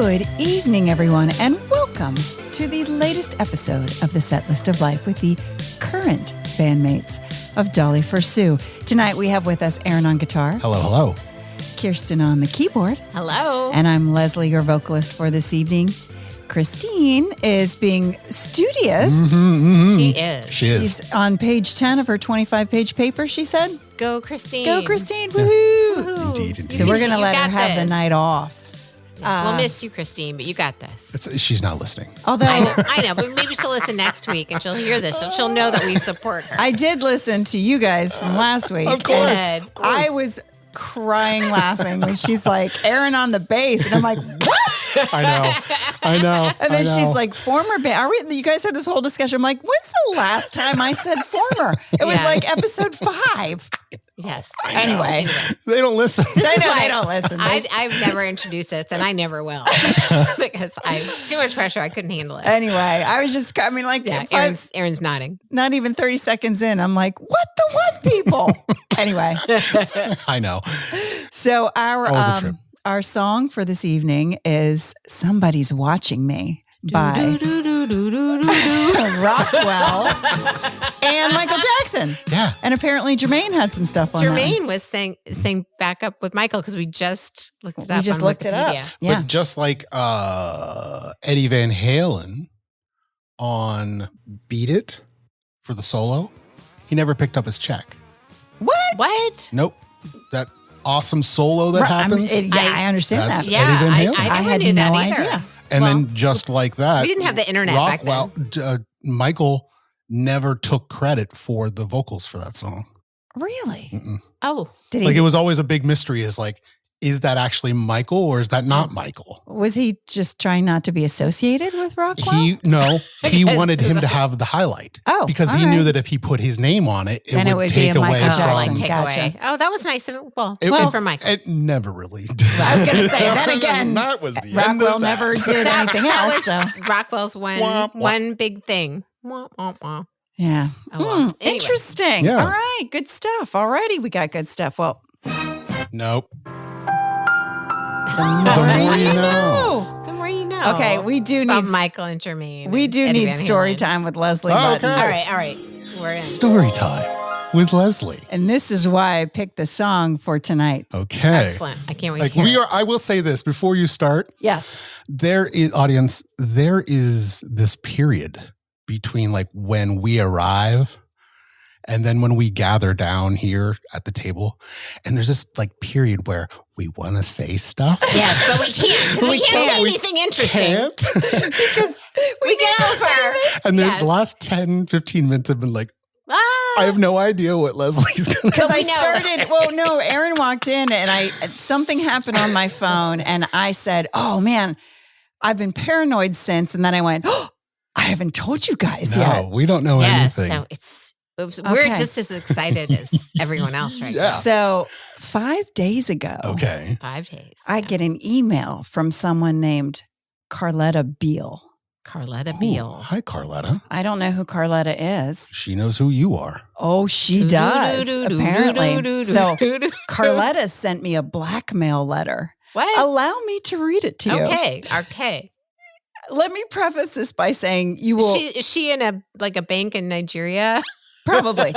Good evening, everyone, and welcome to the latest episode of the Set List of Life with the current bandmates of Dolly Fursue. Tonight we have with us Aaron on guitar. Hello, hello. Kirsten on the keyboard. Hello. And I'm Leslie, your vocalist for this evening. Christine is being studious. She is. She's on page 10 of her 25-page paper, she said. Go, Christine. Go, Christine. Woohoo. Woohoo. Indeed. So we're going to let her have the this. night off. We'll miss you, Christine, but you got this. She's not listening. Although I know, but maybe she'll listen next week and she'll hear this. She'll know that we support her. I did listen to you guys from last week. Of course. And I was crying laughing when she's like, Aaron on the bass. And I'm like, what? I know. And then she's like, former band. Are we? You guys had this whole discussion. I'm like, when's the last time I said former? It was like episode 5. Yes. Anyway. They don't listen. They don't listen. I've never introduced it, and I never will. Because it's too much pressure. I couldn't handle it. Anyway, I was just, Aaron's nodding. Not even 30 seconds in, I'm like, what the what, people? Anyway. I know. So our song for this evening is Somebody's Watching Me by Rockwell and Michael Jackson. Yeah. And apparently Jermaine had some stuff on Jermaine was saying back up with Michael because we just looked it up. We just looked it up. Yeah. But just like Eddie Van Halen on Beat It for the solo, he never picked up his check. What? Nope. That awesome solo that happens. I understand that's that. Yeah, Eddie Van Halen. I had never knew no that either. idea. And then just like that, we didn't have the internet back then. Michael never took credit for the vocals for that song. Really? Mm-mm. Oh. Did he? Like it was always a big mystery is like, is that actually Michael or is that not Michael? Was he just trying not to be associated with Rockwell? He wanted him to have the highlight. Oh, because all he right. knew that if he put his name on it, Then it would take be a away Michael from. Jackson. Gotcha. Oh, that was nice. Well, It- for Michael. It never really did. I was going to say, then again, that was the end Rockwell of that. never did anything else. So. Rockwell's Wah, wah. one big thing. Wah, wah, wah. Yeah. Oh, well. Anyway. Interesting. Yeah. All right. Good stuff. Alrighty. We got good stuff. Well, Nope. the more you know. The more you know. Okay. We do About need Michael and Jermaine. We and do Eddie need Van story Halen. time with Leslie Okay. Button. All right. We're in. Story time with Leslie. And this is why I picked the song for tonight. Okay. Excellent. I can't wait Like to hear we it. are, I will say this before you start. Yes. There is this period between like when we arrive and then when we gather down here at the table, and there's this like period where we want to say stuff. Yes, but we can't. 'Cause we can't say anything interesting. Can't. Because We get over. And then Yes. the last 10, 15 minutes have been like, Ah. I have no idea what Leslie's going to Because I We know. started, well, no, Aaron walked in and something happened on my phone and I said, oh man, I've been paranoid since. And then I went, oh, I haven't told you guys yet. No, we don't know Yes, anything. so we're Okay. just as excited as everyone else right Yeah. now. So 5 days ago, Okay. 5 days. I get an email from someone named Carletta Beal. Carletta Ooh, Beal. hi, Carletta. I don't know who Carletta is. She knows who you are. Oh, she does, apparently. So Carletta sent me a blackmail letter. What? Allow me to read it to you. Okay. Let me preface this by saying you will Is she in a bank in Nigeria? probably.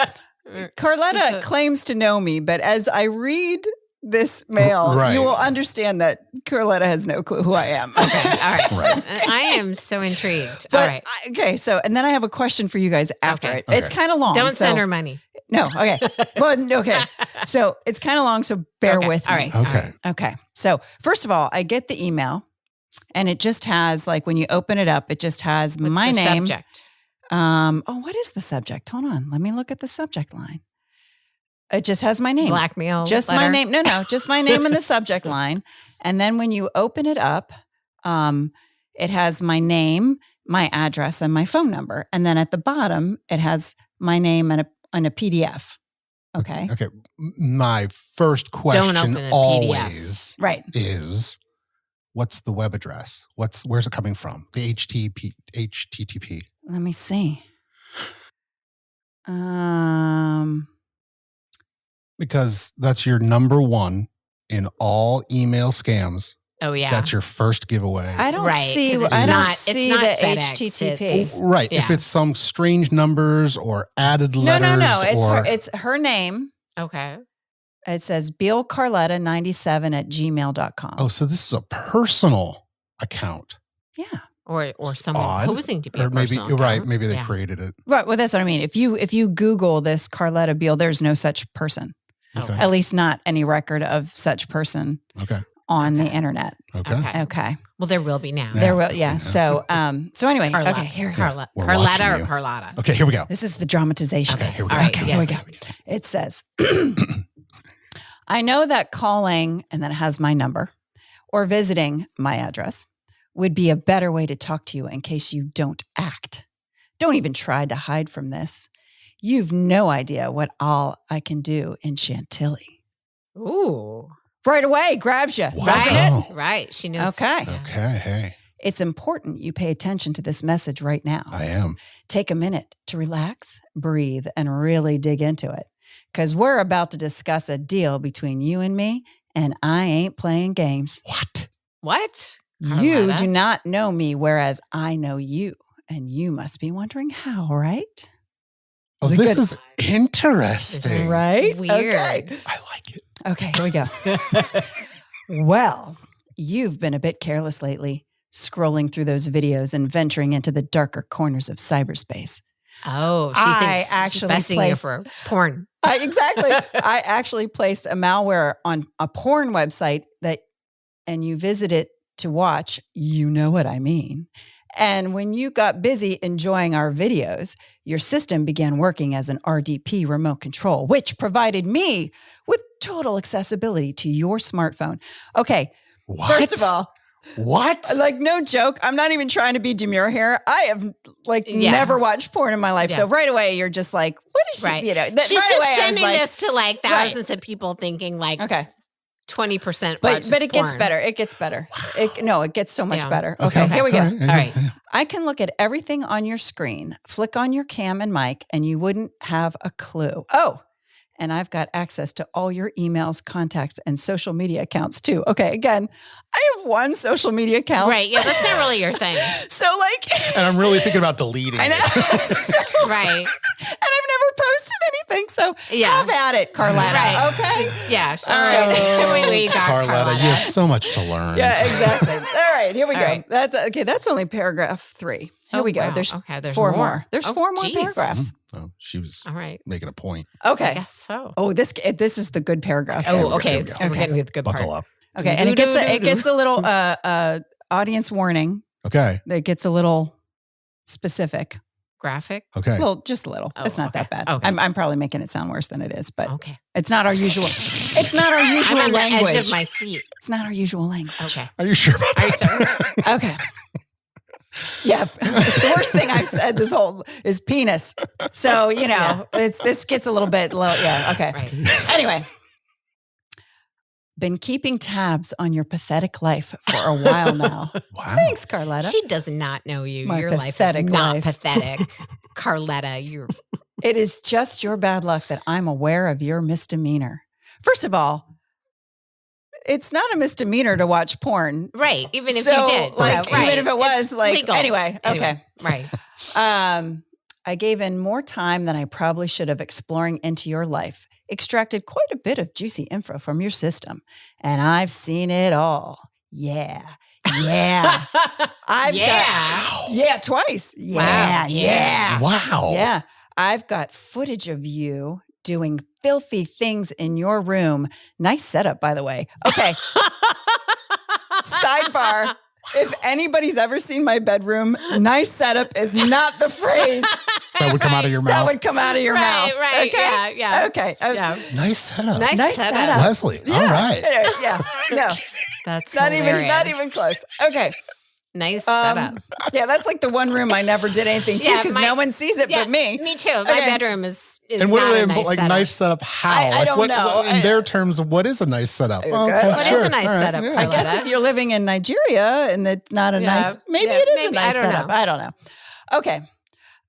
Carletta claims to know me, but as I read this mail, Right. you will understand that Carletta has no clue who I am. Okay, all right. Right. I am so intrigued. But, all right. okay, so, and then I have a question for you guys after Okay. it. It's Okay. kind of long. Don't so- send her money. No, okay. Well, okay. So it's kind of long, so bear Okay, with all me. right. All Okay. Okay. So first of all, I get the email and it just has, like, when you open it up, it just has What's my the name. Subject. What is the subject? Hold on. Let me look at the subject line. It just has my name. Blackmail. Just my letter. name. No, just my name in the subject line. And then when you open it up, it has my name, my address, and my phone number. And then at the bottom, it has my name and a PDF. Okay. Okay. My first open question the PDF. always Right. is, what's the web address? Where's it coming from? The HTTP. Let me see. Because that's your number one in all email scams Oh yeah. That's your first giveaway. I don't Right, see. 'cause it's I don't not- see it's not the FedEx, HTTP. it's- Right. Yeah. If it's some strange numbers or added letters. No. or, It's her name. Okay. It says BillCarletta97@gmail.com. Oh, so this is a personal account. Yeah. Or someone Odd. posing to be Or a maybe personal right. account. Maybe they Yeah. created it. Right. Well, that's what I mean. If you Google this Carletta Beal, there's no such person. Okay. At least not any record of such person Okay. on the Okay. internet. Okay. Okay. Well, there will be now. Yeah. There will. Yeah. Yeah. So anyway. Carlotta. Okay. Here. Carlotta. We're Carlotta watching or you. Carlotta? Okay. Here we go. This is the dramatization. Okay. Here we go. All right, Okay, Here we yes. go. It says, I know that calling, and then it has my number, or visiting my address would be a better way to talk to you in case you don't act. Don't even try to hide from this. You've no idea what all I can do in Chantilly. Ooh. Right away, grabs you, Wow. doesn't it? Oh. Right. She knows. Okay. Yeah. Okay. Hey, It's important you pay attention to this message right now. I am. Take a minute to relax, breathe, and really dig into it. Because we're about to discuss a deal between you and me, and I ain't playing games. What? What? You Carlotta? do not know me, whereas I know you. And you must be wondering how, right? Oh, Is it this good? is interesting. This is Right? Weird. Okay. I like it. Okay, here we go. Well, you've been a bit careless lately, scrolling through those videos and venturing into the darker corners of cyberspace. Oh, she I thinks actually she's besting you placed- for porn. Exactly. I actually placed a malware on a porn website and you visit it to watch, you know what I mean. And when you got busy enjoying our videos, your system began working as an RDP remote control, which provided me with total accessibility to your smartphone. Okay, What? first of all, what? like no joke, I'm not even trying to be demure here. I have Yeah. never watched porn in my life. Yeah. So right away, you're just like, what is she? Right. You know, She's right just away, I was sending like, this to like thousands of people thinking like okay. 20% But it gets porn. better. It gets better. It gets so much Yeah. better. Okay, here we go. All right. All right. I can look at everything on your screen, flick on your cam and mic, and you wouldn't have a clue. Oh, and I've got access to all your emails, contacts, and social media accounts too. Okay, again, I have one social media account. Right. Yeah, that's not really your thing. So like, And I'm really thinking about deleting I know. it. So- Right. And I've never posted anything. So Yeah. have at it, Carletta. Right. Okay. Yeah. All right. Show me what you got, Carlotta, you have Carlotta. so much to learn. Yeah, exactly. All right, here we All go. right. That's only paragraph 3. Here Oh, we go. wow. There's Okay, there's four more. more. There's Oh, 4 more geez. paragraphs. Oh, she was All right. making a point. I Okay. guess so. Oh, this is the good paragraph. Okay. Oh, okay. Here we go. So we're getting to the good Buckle part. up. Okay, and it gets a little audience warning. Okay. It gets a little specific. Graphic. Okay. Well, just a little. Oh, It's not okay. that bad. Okay. I'm probably making it sound worse than it is, but Okay. it's not our usual. It's not our usual I'm on language. the edge of my seat. It's not our usual language. Okay. Are you sure about Are you that? sure? Okay. Yeah, the worst thing I've said this whole is penis. So this gets a little bit low. Yeah. Okay. Right. Anyway, been keeping tabs on your pathetic life for a while now. Wow. Thanks, Carletta. She does not know you. My Your life is pathetic not life. pathetic. Carletta, you're It is just your bad luck that I'm aware of your misdemeanor. First of all, it's not a misdemeanor to watch porn. right. Even if So, you did. like, so, right. even if it was, It's like, legal. anyway, okay. Right. I gave in more time than I probably should have exploring into your life, extracted quite a bit of juicy info from your system, and I've seen it all. Yeah. Yeah. Yeah, twice. Yeah. Wow. Yeah. Wow. Yeah. I've got footage of you doing filthy things in your room. Nice setup, by the way. Okay. Sidebar. If anybody's ever seen my bedroom, nice setup is not the phrase That would come out of your that mouth. would come out of your mouth. Right. Okay? Yeah. Yeah. Okay. Yeah. Nice setup. Nice setup. Leslie. All right. Yeah. No. That's Not hilarious. even close. Okay. Nice setup. Yeah, that's like the one room I never did anything to Yeah, because my- no one sees it Yeah, but me. Me too. My Okay. bedroom is And what not do they a nice like? setup. Nice setup? How? I Like, don't know. in their terms, what is a nice setup? Okay. What is a nice setup, Yeah. I guess Carletta? if you're living in Nigeria and it's not a Yeah. nice, maybe Yeah, it is maybe. a I nice don't setup. know. I don't know. Okay.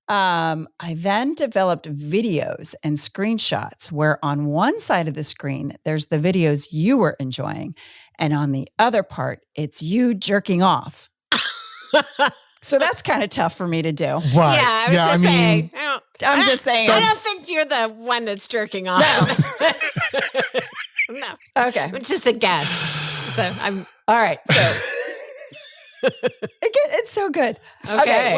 I then developed videos and screenshots where on one side of the screen, there's the videos you were enjoying. And on the other part, it's you jerking off. So that's kind of tough for me to do. Yeah, Right. I was Yeah, I just mean, saying. I'm just saying. I don't think you're the one that's jerking off. No. Okay. It's just a guess. So I'm All right. So it's so good. okay.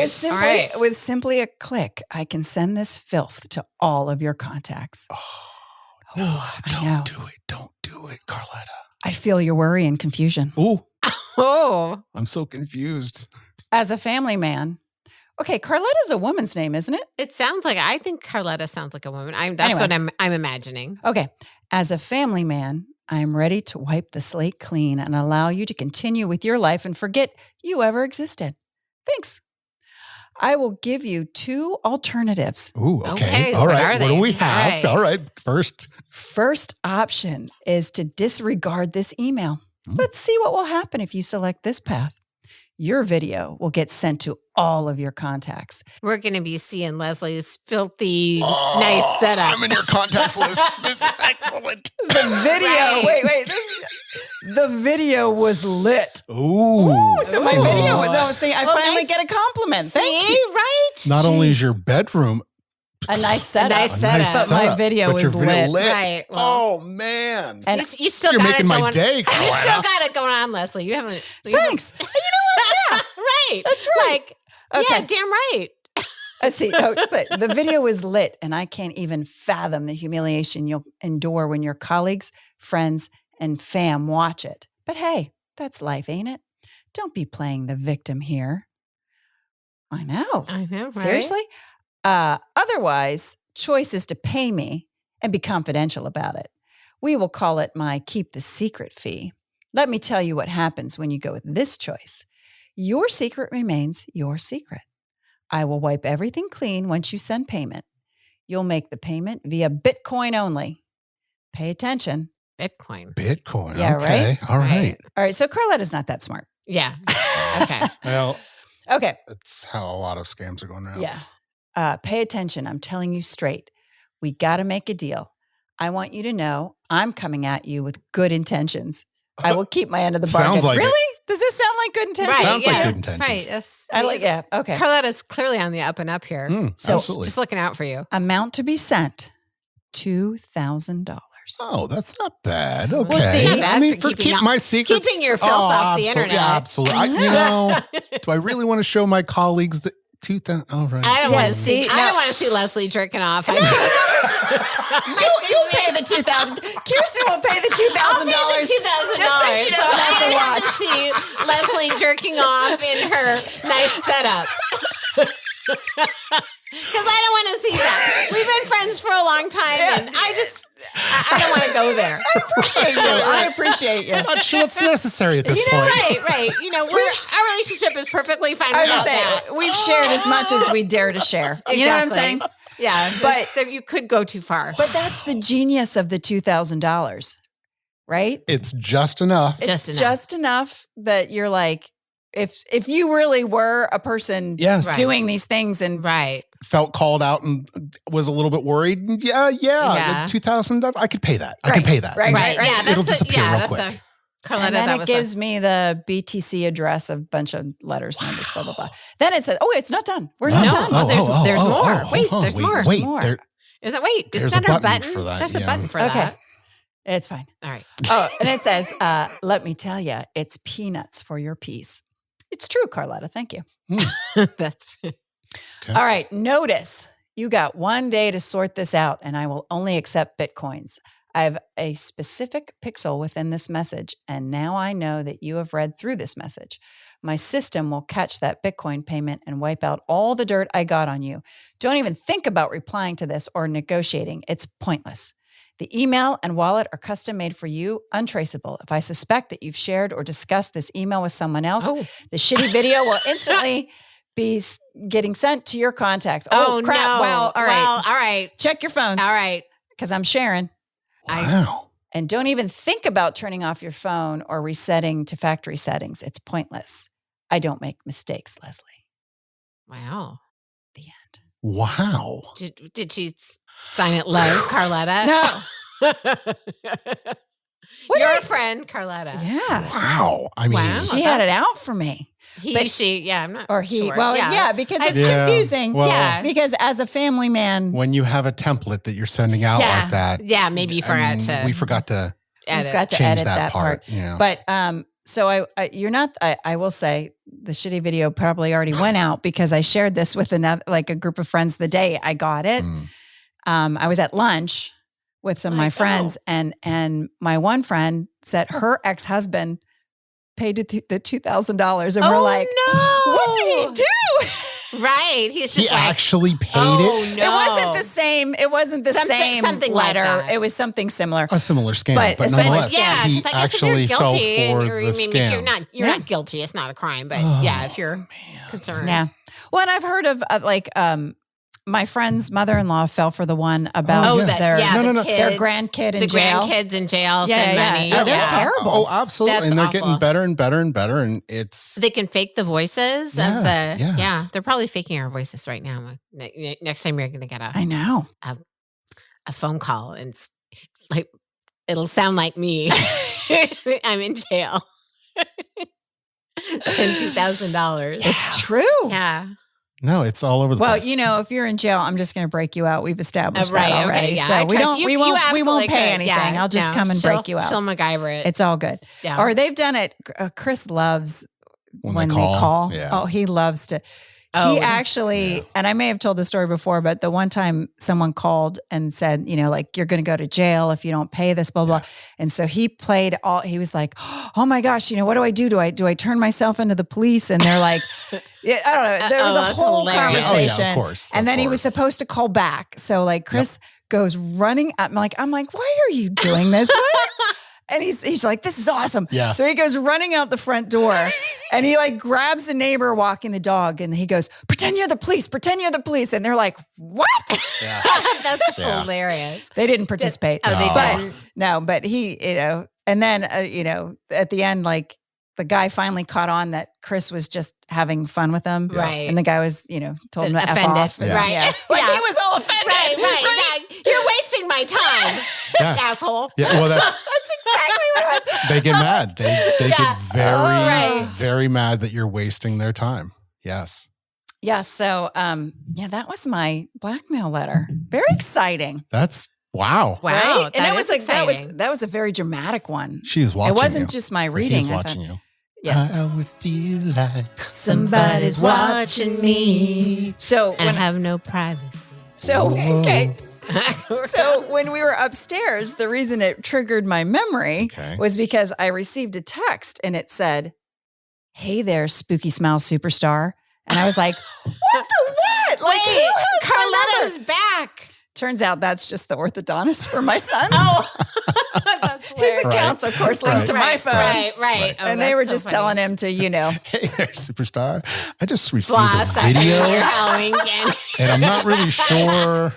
With simply a click, I can send this filth to all of your contacts. Don't do it, Carletta. I feel your worry and confusion. Ooh, Oh, I'm so confused. As a family man. Okay, Carletta's a woman's name, isn't it? it sounds like I think Carletta sounds like a woman. That's Anyway. what I'm imagining. Okay. As a family man, I am ready to wipe the slate clean and allow you to continue with your life and forget you ever existed. Thanks. I will give you 2 alternatives. Ooh, okay. Okay, All what right. are What they? do we have? All All right. First. First option is to disregard this email. Let's see what will happen if you select this path. Your video will get sent to all of your contacts. We're going to be seeing Leslie's filthy, nice setup. I'm in your contacts list. This is excellent. The video, Right. the video was lit. Ooh. So my video, no, see, I Well, finally nice. get a compliment. Thank See, you. right? Not only is your bedroom A nice setup. nice setup. But my video but your was video lit. Right. Well, Oh, man. And you still You're got making it my going. day, You still Carletta. got it going on, Leslie. You haven't. Thanks. And you know what? Yeah. Right. That's right. Like, Okay. yeah, damn right. I see. Oh, so the video was lit, and I can't even fathom the humiliation you'll endure when your colleagues, friends, and fam watch it. But hey, that's life, ain't it? Don't be playing the victim here. I know. I know, right? Seriously? Otherwise, choice is to pay me and be confidential about it. We will call it my keep the secret fee. Let me tell you what happens when you go with this choice. Your secret remains your secret. I will wipe everything clean once you send payment. You'll make the payment via Bitcoin only. Pay attention. Bitcoin. Bitcoin. Yeah, okay. right? All right. All right, so Carletta's not that smart. Yeah. Okay. Well, Okay. that's how a lot of scams are going around. Yeah. Pay attention. I'm telling you straight. We got to make a deal. I want you to know I'm coming at you with good intentions. I will keep my end of the bargain. Sounds like it. Really? Does this sound like good intentions? Right. Sounds like yeah. good intentions. Right. Yes. I like. Yeah. Okay. Carletta's clearly on the up and up here. So, Absolutely. Just looking out for you. Amount to be sent: $2,000. Oh, that's not bad. Okay. Well, see, not bad I mean, for for keeping keep my secrets. keeping your filth off the absolutely. internet. Yeah, absolutely. Do I really want to show my colleagues the 2,000? All right. I don't Yeah, want to see, see. no. I don't want to see Leslie jerking off. You'll pay the $2,000. Kirsten will pay the $2,000. I'll pay the $2,000 Just so she doesn't have to I watch. have to see Leslie jerking off in her nice setup. Because I don't want to see that. We've been friends for a long time, and I don't want to go there. I appreciate you. I'm not sure it's necessary at this point. Right. Our relationship is perfectly fine I was without saying, that. we've shared as much as we dare to share. You know what I'm Exactly. saying? Yeah, But- but you could go too far. But that's the genius of the $2,000, right? It's just enough. Just It's enough. just enough that you're like, if you really were a person Yes. Right. doing these things and Right. Felt called out and was a little bit worried. Yeah. Yeah. $2,000. I could pay that. I Right. can pay that. Right. Yeah, It'll that's disappear real that's quick. Carletta, and then that it was gives me the BTC address, a bunch of letters, numbers, blah, blah, blah. Then it says, oh, it's not done. We're not No. done. Oh, there's more. Wait, hold on. there's more. Wait, More. there- Is that wait? There's Isn't a that our button button for that, There's a yeah. button for Okay. that. It's fine. All right. Oh, and it says, let me tell you, it's peanuts for your peas. It's true, Carletta. Thank you. That's Okay. All right. Notice you got 1 day to sort this out, and I will only accept Bitcoins. I have a specific pixel within this message, and now I know that you have read through this message. My system will catch that Bitcoin payment and wipe out all the dirt I got on you. Don't even think about replying to this or negotiating. It's pointless. The email and wallet are custom made for you, untraceable. If I suspect that you've shared or discussed this email with someone else, the shitty video will instantly be getting sent to your contacts. Oh, crap. no. Well, all right. Well, all right. Check your phones. All right. Because I'm sharing. Wow. And don't even think about turning off your phone or resetting to factory settings. It's pointless. I don't make mistakes, Leslie. Wow. The end. Wow. Did she sign it love, Carletta? No. Your friend, Carlotta. Yeah. Wow. I mean, Wow. She had it out for me. I'm not Or he, sure. well, yeah, because it's Yeah. confusing. Well, Yeah. Because as a family man, when you have a template that you're sending out Yeah. like that. Yeah, maybe you forgot to We forgot to we've got to change edit that part. You know. But so you're not. I will say the shitty video probably already went out because I shared this with another, like a group of friends the day I got it. I was at lunch with some of my friends, and my one friend said her ex-husband paid the $2,000, and we're like, no. what did he do? Right. He's just he actually paid it. No. It wasn't the same. It wasn't the same something like letter. that. It was something similar. A similar scam, But but essentially, nonetheless, Yeah, he because I guess if you're actually fell guilty, for or, the scam. you're not guilty, it's not a crime. But if you're concerned, Yeah. Well, and I've heard of my friend's mother-in-law fell for the one about their grandkid in the jail. grandkids in jail Yeah, send yeah. money. Yeah, they're terrible. Oh, absolutely. That's and they're awful. getting better and better and better. And it's They can fake the voices of Yeah, the yeah. They're probably faking our voices right now. Next time you're going to get I know. a phone call, and it's like it'll sound like me. I'm in jail. Send $2,000. It's true. Yeah. no, it's all over the Well, place. if you're in jail, I'm just going to break you out. We've established Right, that already. okay, yeah. So I we trust don't. you. We You won't. We absolutely won't pay could. anything. Yeah, I'll just no, come and break you out. She'll MacGyver it. It's all good. Yeah. Or they've done it. Chris loves when they call. Yeah. Oh, he loves to. Oh, He actually, and I may have told the story before, but the one time someone called and said, like, you're going to go to jail if you don't pay this, blah, blah. And so he he was like, oh my gosh, what do I do? Do I turn myself into the police? And they're like, I don't know. There was a that's whole hilarious. conversation. of course. And of then he was course. supposed to call back. So like Chris goes running. I'm like, why are you doing this? And he's like, this is awesome. Yeah. So he goes running out the front door and he like grabs a neighbor walking the dog and he goes, pretend you're the police. And they're like, what? Yeah. That's Yeah. hilarious. They didn't participate. Oh, they No. didn't. No, but he, and then, at the end, like the guy finally caught on that Chris was just having fun with him. Right. And the guy was, told him to F Offended. off. Yeah. Right. Yeah. Like he was all offended. Right. Yeah. You're wasting my time, Yes. asshole. Yeah. Well, that's That's exactly what it was. they get mad. They get very, right. very mad that you're wasting their time. Yes. Yeah. So, that was my blackmail letter. Very exciting. That's wow. Wow. Right? And that it was is like, exciting. that was a very dramatic one. She's watching It wasn't you. just my Or reading. He's I watching thought, you. Yeah. I always feel like Somebody's watching me. So, And I have no privacy. okay. So when we were upstairs, the reason it triggered my memory Okay. was because I received a text and it said, "Hey there, spooky smile superstar." And I was like, what the what? Like, who Wait, has my Carlotta's number? back. Turns out that's just the orthodontist for my son. Oh, that's His hilarious. account's, of course, linked to my phone. Right. Oh, And they were that's so just funny. telling him to, hey there, superstar. I just received Blah, a stop it. video You're Halloween again. and I'm not really sure.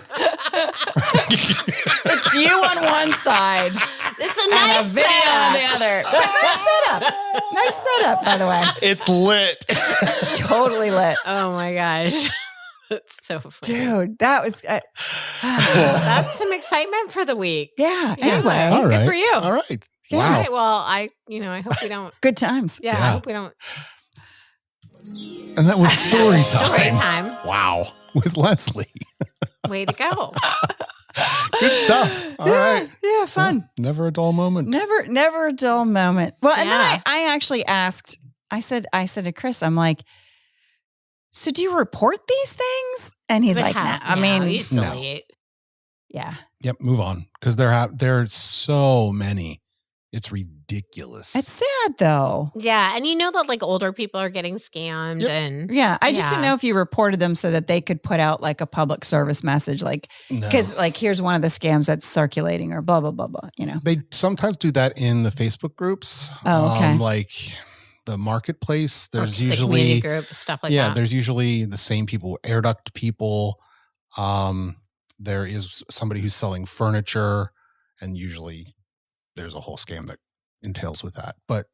It's you on one side It's a and nice a video on the other. Nice setup. Nice setup, by the way. It's lit. Totally lit. Oh my gosh. That's so funny. Dude, that was That's some excitement for the week. yeah. Yeah. Anyway, All right. Good for you. All right. Yeah. All Wow. right. Well, I hope we don't. good times. Yeah, I Yeah. hope we don't. And that was story Story time. time. Wow. With Leslie. Way to go. Good stuff. All right. Yeah, fun. Never a dull moment. Never a dull moment. Well, and then Yeah. I actually asked, I said to Chris, I'm like, so do you report these things? And he's like, nah, I mean, you still no. eat. yeah, Yep. Move on. Because there's so many. It's ridiculous. it's sad though. Yeah, and you know that like older people are getting scammed, Yep. and Yeah, I just didn't Yeah. know if you reported them so that they could put out like a public service message, like, No. because like, here's one of the scams that's circulating or blah, blah, blah, blah, They sometimes do that in the Facebook groups. Oh, okay. Like the marketplace. There's the community usually group stuff like yeah, that. there's usually the same people, air duct people. There is somebody who's selling furniture, and usually there's a whole scam that entails with that. But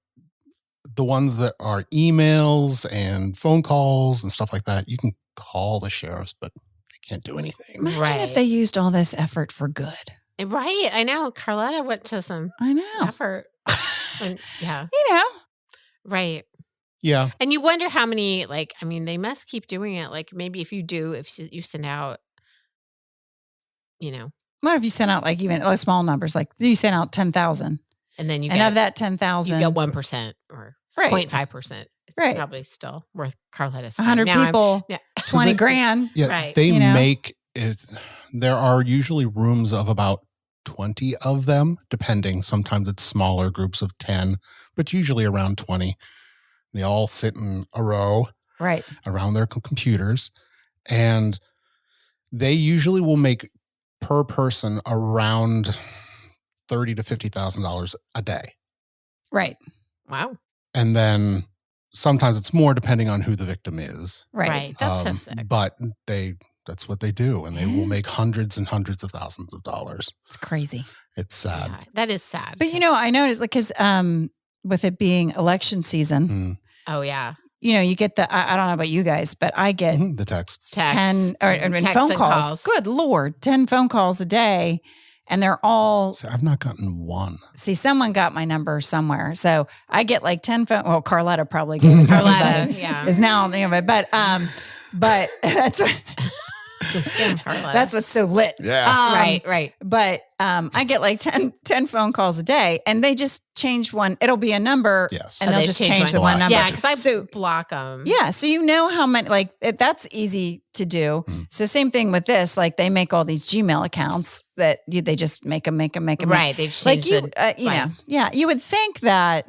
the ones that are emails and phone calls and stuff like that, you can call the sheriffs, but they can't do anything. Imagine Right. if they used all this effort for good. Right. I know. Carlotta went to some I know. effort. And, yeah. You know. Right. Yeah. And you wonder how many, like, I mean, they must keep doing it. Like, maybe if you send out, you know, What if you sent out like even small numbers? Like you sent out 10,000, and then you and get of that you 10,000, get 1% or Right. 0.5%. It's Right. probably still worth Carlotta's time. 100 Now people, Yeah. 20 grand. Yeah. Right. They You know? make it. There are usually rooms of about 20 of them, depending. Sometimes it's smaller groups of 10, but usually around 20. They all sit in a row Right. around their computers, and they usually will make per person around $30,000 to $50,000 a day. Right. Wow. And then sometimes it's more depending on who the victim is. Right. That's so sick. But that's what they do, and they will make hundreds and hundreds of thousands of dollars. It's crazy. It's sad. Yeah, that is sad. But I noticed like because with it being election season, Oh, yeah. you get I don't know about you guys, but I get The texts. 10 or and Texts phone and calls. Good Lord, 10 phone calls a day. And they're all, So I've not gotten one. see, someone got my number somewhere. So I get like 10 phone, well, Carlotta probably gave it to Carlotta, everybody. yeah. Is now, but that's what, Damn, Carlotta. that's what's so lit. Yeah. Right. But I get like 10 phone calls a day, and they just change one. It'll be a number, Yes. and they'll they just change change the one. one number. Yeah, because I So- block them. Yeah, so you know how many, like that's easy to do. So same thing with this, like they make all these Gmail accounts that they just make them. Right. They've Like changed you, the know, yeah, you would think that,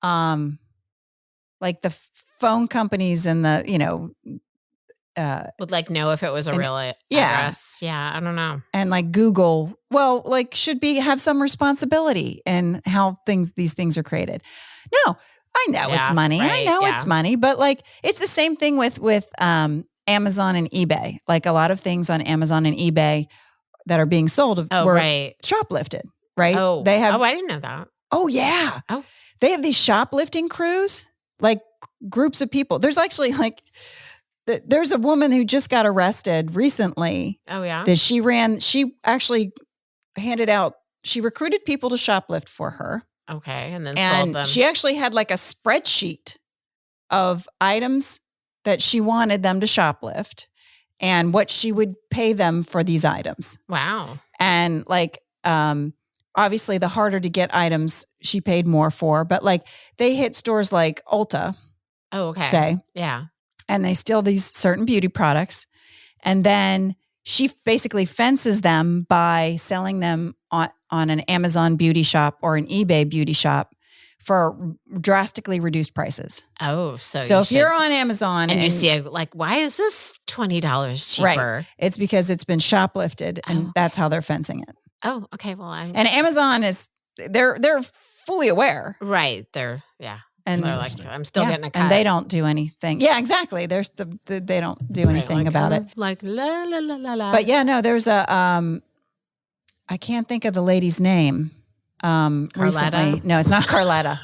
like the phone companies and the, would like know if it was a And- real address. Yeah, I don't know. and like Google, well, like should have some responsibility in how these things are created. No, I know it's Yeah, money. I right, know yeah. it's money, but like it's the same thing with Amazon and eBay. Like a lot of things on Amazon and eBay that are being sold Oh, were right. shoplifted, right? Oh, They have. I didn't know that. Oh yeah. Oh. They have these shoplifting crews, like groups of people. There's actually like there's a woman who just got arrested recently Oh, yeah. that she actually she recruited people to shoplift for her. Okay, and then sold And them. she actually had like a spreadsheet of items that she wanted them to shoplift and what she would pay them for these items. Wow. And like, obviously the harder to get items she paid more for, but like they hit stores like Ulta, Oh, okay. say, Yeah. and they steal these certain beauty products. And then she basically fences them by selling them on an Amazon beauty shop or an eBay beauty shop for drastically reduced prices. Oh, so if you're on Amazon and you see why is this $20 cheaper? Right. It's because it's been shoplifted, and Oh, that's how they're fencing it. Oh, okay. Well, And Amazon they're fully aware. right. They're And they're like, I'm still getting a cut. and they don't do anything. Yeah, exactly. They don't do anything Right, like, about it. Like la la la la la. But yeah, no, there's a I can't think of the lady's name. Recently. No, it's not Carlotta.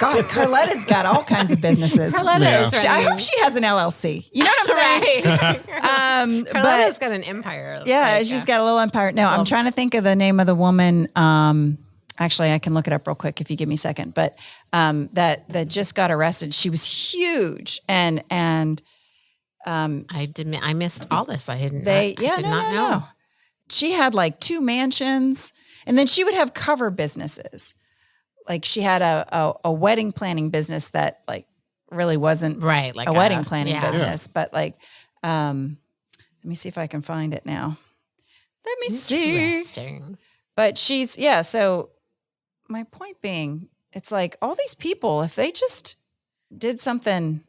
God, Carletta's got all kinds of businesses. Carlotta is I running. hope she has an LLC. You know what I'm saying? Right. Carlotta's got an empire. Yeah, like, she's got a little empire. No, I'm trying to think of the name of the woman. Actually, I can look it up real quick if you give me a second. But that just got arrested. She was huge, and I missed all this. I didn't. they I did not know. no. She had like 2 mansions, and then she would have cover businesses. Like she had a wedding planning business that like really wasn't Right, like a wedding planning business, but like, let me see if I can find it now. Let me see. Interesting. But so my point being, it's like all these people, if they just did something.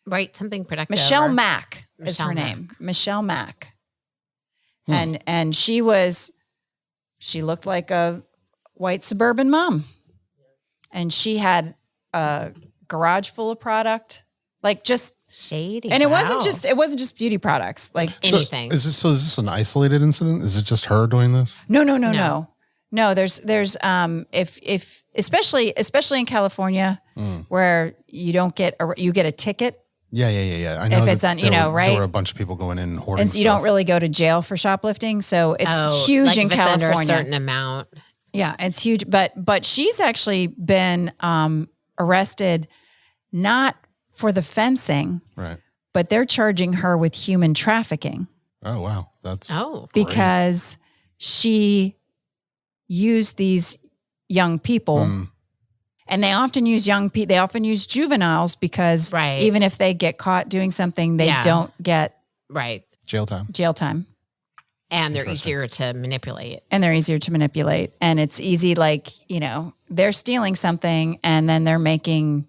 Right, something productive. Michelle Mack is Michelle her Mack. name. Michelle Mack. And she looked like a white suburban mom. And she had a garage full of product, like just Shady. and it wow. wasn't just beauty products, like anything. Is this an isolated incident? Is it just her doing this? No. There's if especially in California where you get a ticket Yeah. I know If it's that on, you know, right? There were a bunch of people going in and hoarding And so you don't really go to jail for shoplifting. So it's huge like in if it's California. under a certain amount. Yeah, it's huge. But she's actually been arrested not for the fencing, Right. but they're charging her with human trafficking. Oh, wow. That's because she used these young people. And they often use they often use juveniles because even if they get caught doing something, they don't get jail time. And they're easier to manipulate. And it's easy, like, you know, they're stealing something and then they're making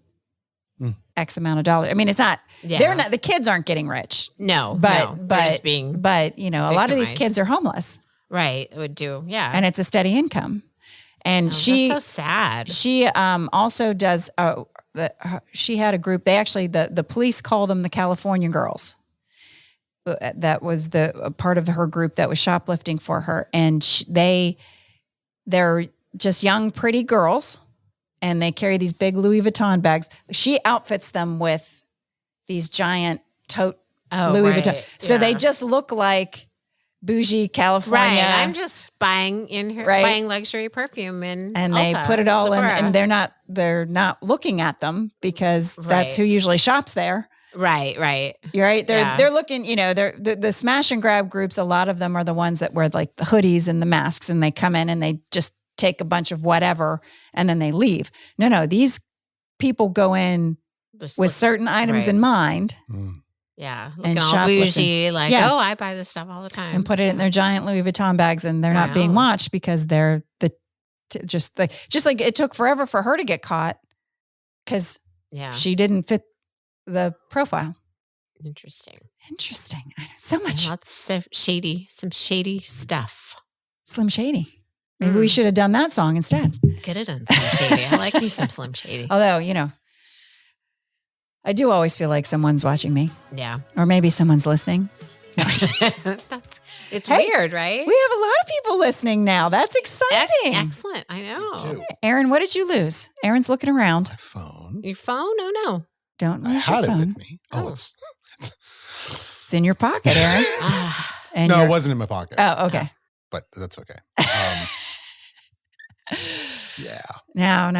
X amount of dollars. I mean, it's not, they're not, the kids aren't getting rich. No, but just being you know, a lot of these kids are homeless. Right. It would do. Yeah. And it's a steady income. And that's so sad. She also does, she had a group, they actually, the police call them the California Girls. That was a part of her group that was shoplifting for her. And they're just young, pretty girls. And they carry these big Louis Vuitton bags. She outfits them with these giant tote Louis Vuitton. So they just look like bougie California. Right. I'm just buying buying luxury perfume and they put it all in, Sephora. and they're not looking at them because that's who usually shops there. Right. You're right. They're looking, you know, the smash and grab groups. A lot of them are the ones that wear like the hoodies and the masks, and they come in and they just take a bunch of whatever and then they leave. No, these people go in with certain items in mind. Yeah. And looking all bougie, like, I buy this stuff all the time. And put it in their giant Louis Vuitton bags, and they're not being watched because they're just like it took forever for her to get caught because she didn't fit the profile. Interesting. I know so much. Lots of some shady stuff. Slim Shady. Maybe we should have done that song instead. Could have done Slim Shady. I like me some Slim Shady. Although, you know, I do always feel like someone's watching me. Yeah. Or maybe someone's listening. It's weird, right? We have a lot of people listening now. That's exciting. Excellent. I know. Aaron, what did you lose? Aaron's looking around. My phone. Your phone? Oh, no. Don't I lose had your phone. it with me. It's in your pocket, Aaron. And no, it wasn't in my pocket. Oh, okay. But that's okay. Yeah. Now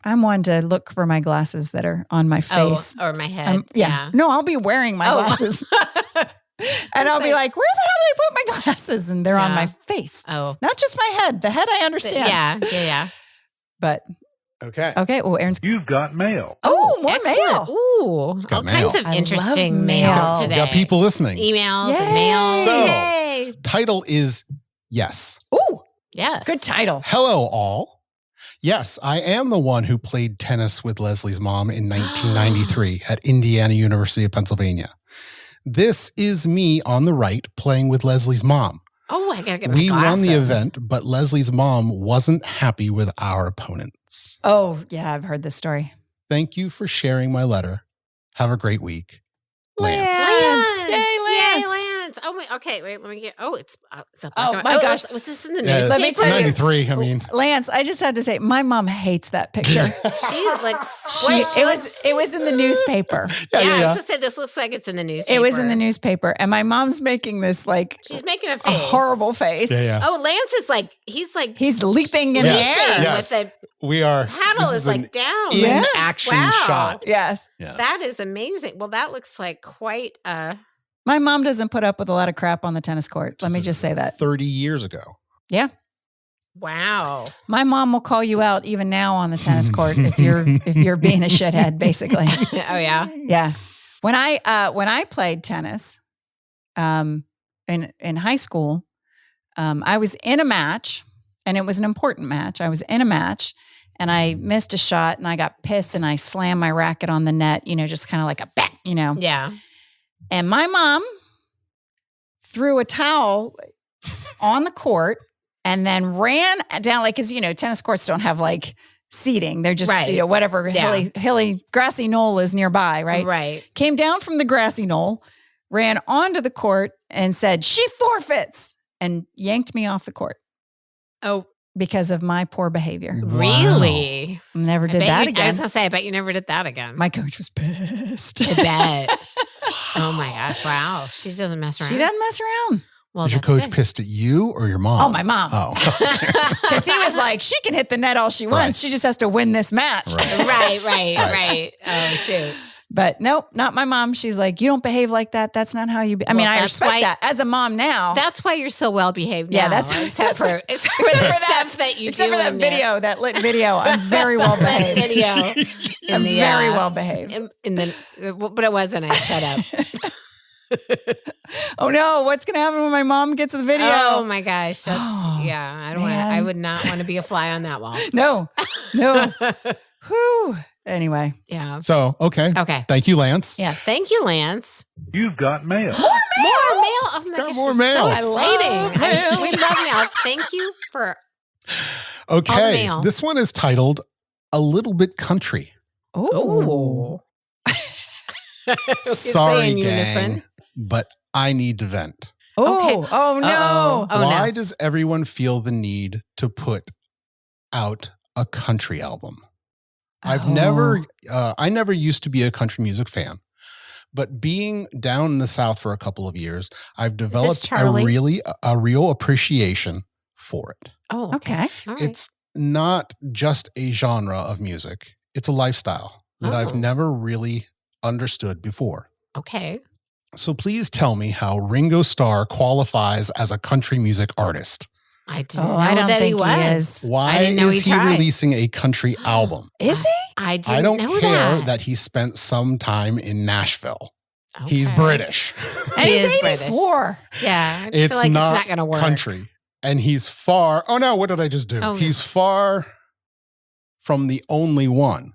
I'm one to look for my glasses that are on my face. Or my head. No, I'll be wearing my glasses. And I'll be like, where the hell did I put my glasses? And they're on my face. Oh. Not just my head. The head I understand. Yeah. But okay. Well, Aaron's. You've got mail. Oh, more excellent. mail. Ooh. All kinds of interesting mail today. We got people listening. Emails and mail. So, Yay. title is Yes. Ooh. Yes. Good title. Hello, all. Yes, I am the one who played tennis with Leslie's mom in 1993 at Indiana University of Pennsylvania. This is me on the right playing with Leslie's mom. Oh, I gotta get my We glasses. won the event, but Leslie's mom wasn't happy with our opponents. Oh, yeah, I've heard this story. Thank you for sharing my letter. Have a great week. Lance. Yay, Lance. Oh, my, okay, wait, let me get, it's up. Oh, my gosh. Was this in the Yeah, newspaper? Let me tell you. 93, I mean. Lance, I just had to say, my mom hates that picture. She looks, It was in the newspaper. I was gonna say, this looks like it's in the newspaper. It was in the newspaper. And my mom's making this she's making a a face. horrible face. Yeah. Oh, Lance is like, he's leaping in the air. Yes. with the We are. paddle this is like down. In action Wow. shot. Yes. Yes. That is amazing. Well, that looks like quite My mom doesn't put up with a lot of crap on the tennis court. Let me just say that. 30 years ago. Yeah. wow. My mom will call you out even now on the tennis court if you're being a shithead, basically. Oh yeah. Yeah. When I played tennis, in high school, I was in a match, and it was an important match. I was in a match, and I missed a shot, and I got pissed, and I slammed my racket on the net. You know, just kind of like a bang. You know. Yeah. And my mom threw a towel on the court and then ran down, like, because, you know, tennis courts don't have like seating. They're just, you know, whatever hilly, grassy knoll is nearby, right? Right. Came down from the grassy knoll, ran onto the court and said, "She forfeits," and yanked me off the court. Oh, because of my poor behavior. Really? Never did that again. I was going to say, I bet you never did that again. My coach was pissed. I bet. Oh my gosh. Wow. She doesn't mess around. She doesn't mess around. Well, was your coach pissed at you or your mom? Oh, my mom. Oh. Because he was like, she can hit the net all she wants. Right. She just has to win this match. Right. Oh, shoot. But nope, not my mom. She's like, you don't behave like that. That's not how you I mean, I respect that as a mom now. That's why you're so well behaved now. Yeah, that's except for the stuff that you do. Except for that video, that lit video. I'm very well behaved. I'm very well behaved. But it wasn't a setup. Oh no, what's gonna happen when my mom gets the video? Oh my gosh. That's I would not want to be a fly on that wall. No. Whew. Anyway. Yeah. So, okay. Thank you, Lance. Yes. Thank you, Lance. You've got mail. More mail. Oh my gosh. More mail. So exciting. We love mail. Thank you for all the mail. This one is titled A Little Bit Country. Oh. Sorry, gang, but I need to vent. Oh, oh no. Why does everyone feel the need to put out a country album? I never used to be a country music fan, but being down in the South for a couple of years, I've developed a real appreciation for it. Oh, okay. All right. It's not just a genre of music. It's a lifestyle that I've never really understood before. Okay. So please tell me how Ringo Starr qualifies as a country music artist. I didn't know that he was. Why is he releasing a country album? Is he? I didn't I don't know care that he spent some time in Nashville. Okay. He's British. And he's 84. Yeah. I It's feel like not it's not going to work. country. And he's far. Oh no, what did I just do? Oh, he's far from the only one.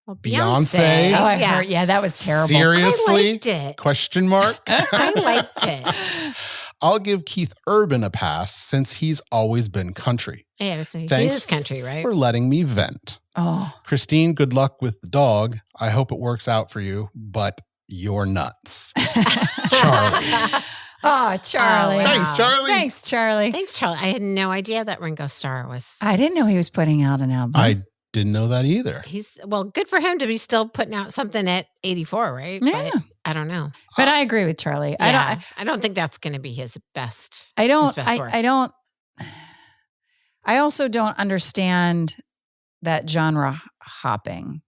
Well, Beyonce. Oh, I heard. Yeah, that was terrible. Seriously? I liked it. Question mark? I liked it. I'll give Keith Urban a pass since he's always been country. Yeah, he Thanks is country, right? for letting me vent. Oh. Christine, good luck with the dog. I hope it works out for you, but you're nuts. Charlie. Oh, Charlie. Oh, wow. Thanks, Charlie. Thanks, Charlie. Thanks, Charlie. I had no idea that Ringo Starr was. I didn't know he was putting out an album. I didn't know that either. Good for him to be still putting out something at 84, right? Yeah. But I don't know. But I agree with Charlie. Yeah, I don't think that's going to be his best. I also don't understand that genre hopping.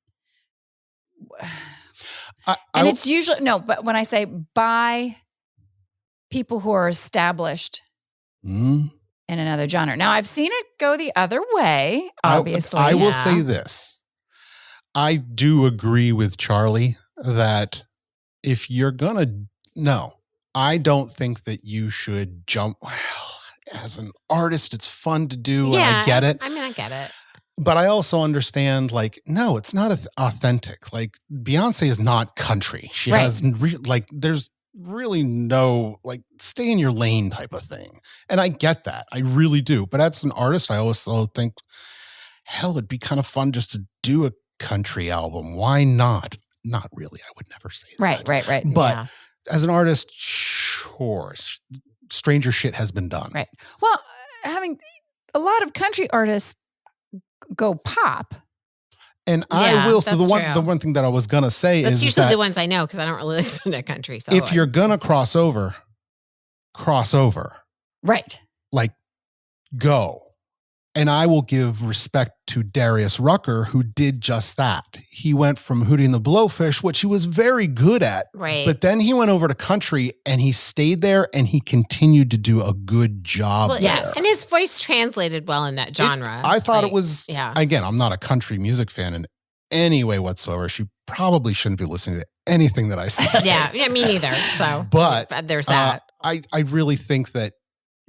It's usually, but when I say by people who are established in another genre. Now, I've seen it go the other way, obviously. I will say this. I do agree with Charlie that if you're going to, I don't think that you should jump. Well, as an artist, it's fun to do. And I get it. I mean, I get it. But I also understand, no, it's not authentic. Like, Beyonce is not country. She has, there's really no, stay in your lane type of thing. And I get that. I really do. But as an artist, I also think, hell, it'd be kind of fun just to do a country album. Why not? Not really. I would never say that. Right. But as an artist, sure, stranger shit has been done. Right. Well, having a lot of country artists go pop. And I will. So the one thing that I was gonna say that's is usually that the ones I know because I don't really listen to country. So if you're gonna cross over, right? Go. And I will give respect to Darius Rucker, who did just that. He went from Hootie and the Blowfish, which he was very good at. Right. But then he went over to country and he stayed there and he continued to do a good job there. Yes. And his voice translated well in that genre. I thought it was, again, I'm not a country music fan in any way whatsoever. She probably shouldn't be listening to anything that I say. Yeah, me neither. So, but there's that. I really think that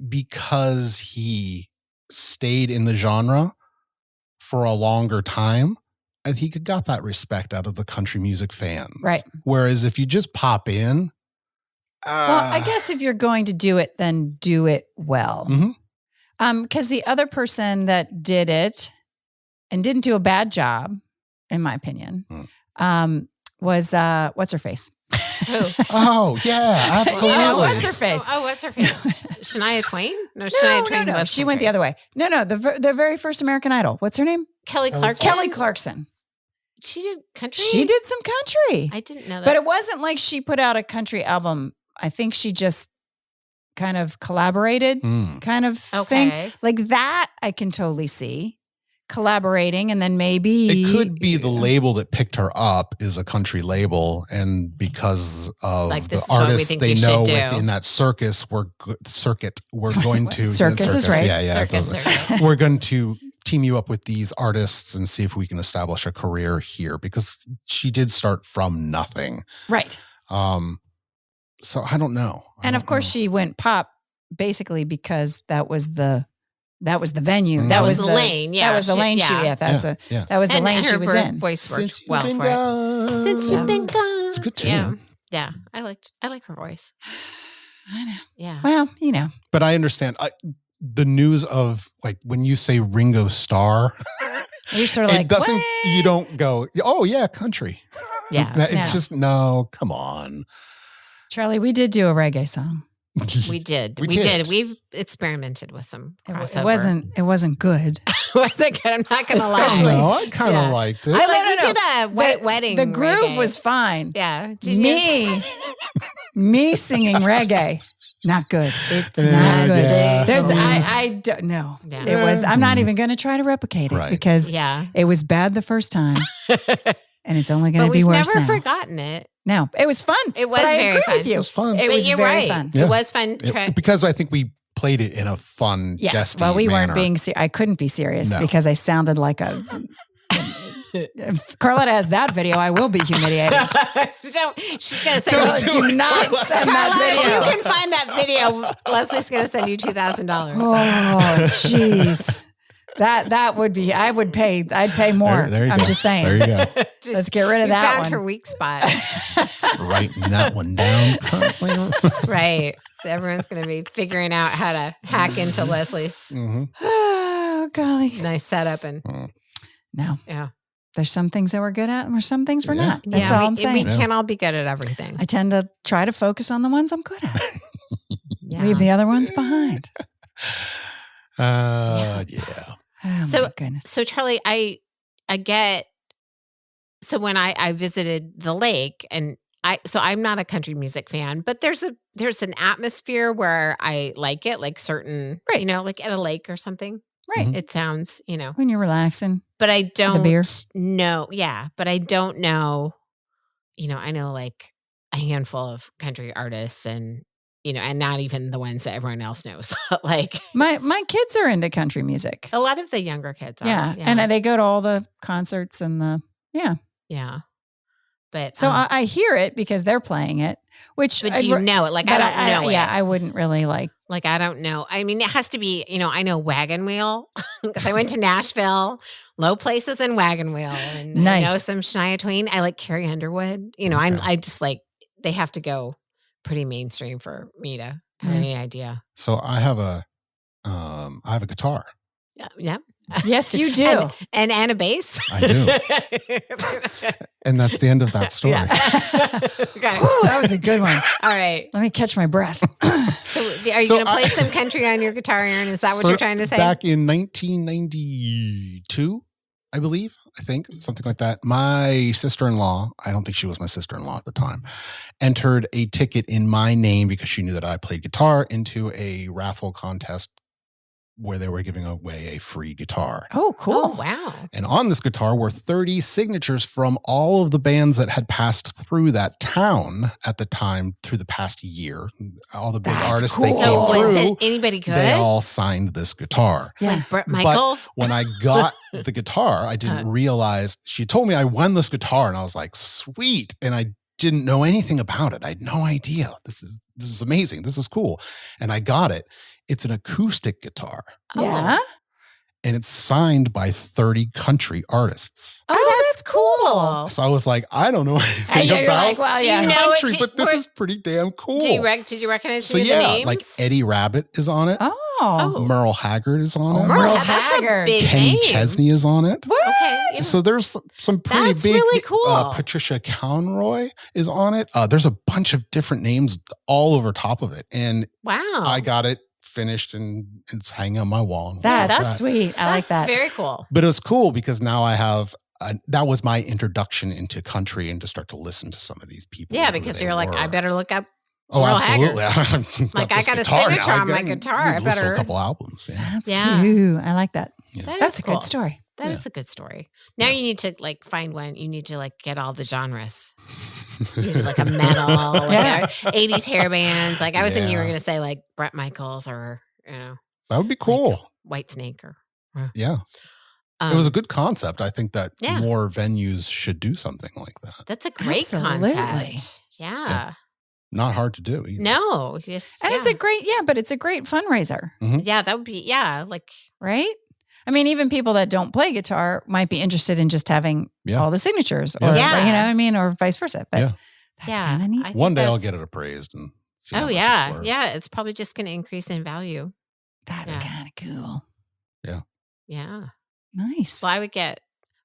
because he stayed in the genre for a longer time, I think he got that respect out of the country music fans. Right. Whereas if you just pop in. Well, I guess if you're going to do it, then do it well. Mm-hmm. Because the other person that did it and didn't do a bad job, in my opinion, was what's her face? Oh, yeah, absolutely. Oh, what's her face? What's her face? Shania Twain? No, Shania Twain was She went the other way. No, the very first American Idol. What's her name? Kelly Clarkson. Kelly Clarkson. She did country? She did some country. I didn't know that. But it wasn't like she put out a country album. I think she just kind of collaborated kind of thing. Like that I can totally see. Collaborating, and then maybe it could be the label that picked her up is a country label, and because of like, the artists they know within that we're going to circus is right. Circus. We're going to team you up with these artists and see if we can establish a career here, because she did start from nothing, right? So I don't know. And of course, she went pop basically because that was the venue. That was the lane. Yeah. That was the lane she that was the lane she was in. Voice worked well for it. Since you've been gone. It's a good tune. Yeah. I like her voice. I know. Yeah. Well, But I understand the news of like when you say Ringo Starr, you're sort of like, you don't go, oh yeah, country. Yeah. It's just, no, come on. Charlie, we did do a reggae song. We did. We've experimented with some crossover. It wasn't good. Wasn't good. I'm not going to lie. No, I kind of liked it. We did a white wedding. The groove reggae. was fine. Yeah. Me singing reggae, not good. It's not good. Yeah. I don't know. Yeah. It was. I'm not even going to try to replicate it because it was bad the first time, and it's only going to be worse now. We've never forgotten it. No, it was fun. It was very fun. With you. It was fun. It was very fun. Yeah. It was fun. Because I think we played it in a fun, yes. Well, we weren't being I couldn't be serious because I sounded like a... If Carlotta has that video, I will be humiliated. So she's going to say, do not send that video. If you can find that video, Leslie's going to send you $2,000. Oh, jeez. That would be, I'd pay more. There you I'm go. just saying. There you go. Let's get rid of that one. You found her weak spot. Writing that one down currently. Right. So everyone's going to be figuring out how to hack into Leslie's oh, golly. nice setup. And no. Yeah. There's some things that we're good at and there's some things we're not. That's all I'm saying. We can't all be good at everything. I tend to try to focus on the ones I'm good at. Leave the other ones behind. Yeah. Oh, my goodness. So Charlie, I get, so when I visited the lake and I'm not a country music fan, but there's an atmosphere where I like it, like certain, like at a lake or something. Right. It sounds, when you're relaxing. But I don't beer. know. Yeah. But I don't know, I know like a handful of country artists and, and not even the ones that everyone else knows. Like my kids are into country music. A lot of the younger kids are. Yeah. And they go to all the concerts and Yeah. But so I hear it because they're playing it, but you know it. Like I don't know it. Yeah, I wouldn't really like I don't know. I mean, it has to be, I know Wagon Wheel because I went to Nashville, low places in Wagon Wheel, and nice. I know some Shania Twain. I like Carrie Underwood. I just like, they have to go pretty mainstream for me to have any idea. So I have a guitar. Yeah. Yes, you do. and a bass. I do. And that's the end of that story. Yeah. Okay. Ooh, that was a good one. All right. Let me catch my breath. So are you going to play some country on your guitar, Aaron? Is that what you're trying to say? Back in 1992, I believe, something like that. My sister-in-law, I don't think she was my sister-in-law at the time, entered a ticket in my name because she knew that I played guitar into a raffle contest where they were giving away a free guitar. Oh, cool. Oh, wow. And on this guitar were 30 signatures from all of the bands that had passed through that town at the time through the past year. All the big artists cool. they came So through. was it anybody good? They all signed this guitar. It's like Bret Michaels. But when I got the guitar, I didn't realize, she told me I won this guitar and I was like, sweet. And I didn't know anything about it. I had no idea. This is amazing. This is cool. And I got it. It's an acoustic guitar. Yeah. And it's signed by 30 country artists. Oh, That's cool. So I was like, I don't know anything you're about like, well, yeah. country, but this is pretty damn cool. Did you recognize So any of the names? like Eddie Rabbit is on it. Oh. Merle Haggard is on it. Merle that's Haggard. a big Kenny name. Chesney is on it. What? Okay. So there's some pretty That's big. really cool. Patricia Conroy is on it. There's a bunch of different names all over top of it, and Wow. I got it finished and it's hanging on my wall. That's sweet. I like that. That's very cool. But it was cool because now I have. That was my introduction into country and to start to listen to some of these people. Yeah, who because they you're like, were. I better look up. Oh, Merle absolutely! Like, I got a signature on my guitar. I listen to better- a couple albums. Yeah. That's Yeah. cute. I like that. Yeah. That's a cool. good story. That is a good story. Now you need to like find one. You need to like get all the genres. You need like a metal, like Yeah. 80s hair bands. Like I was thinking you were Yeah. going to say like Bret Michaels or, That would be cool. White Snake or. Yeah. It was a good concept. I think that Yeah. more venues should do something like that. That's a great Absolutely. concept. Yeah. Not hard to do either. No, just And it's a great, but it's a great fundraiser, yeah, that would be like right? I mean, even people that don't play guitar might be interested in just having Yeah. all the signatures or, Yeah. you know what I mean? Or vice versa. But Yeah. that's Yeah. kind of neat. I think One day I'll that's- get it appraised and see. how Oh much yeah, it's worth. yeah. It's probably just going to increase in value. That's Yeah. kind of cool. Yeah. Nice. Well, I would get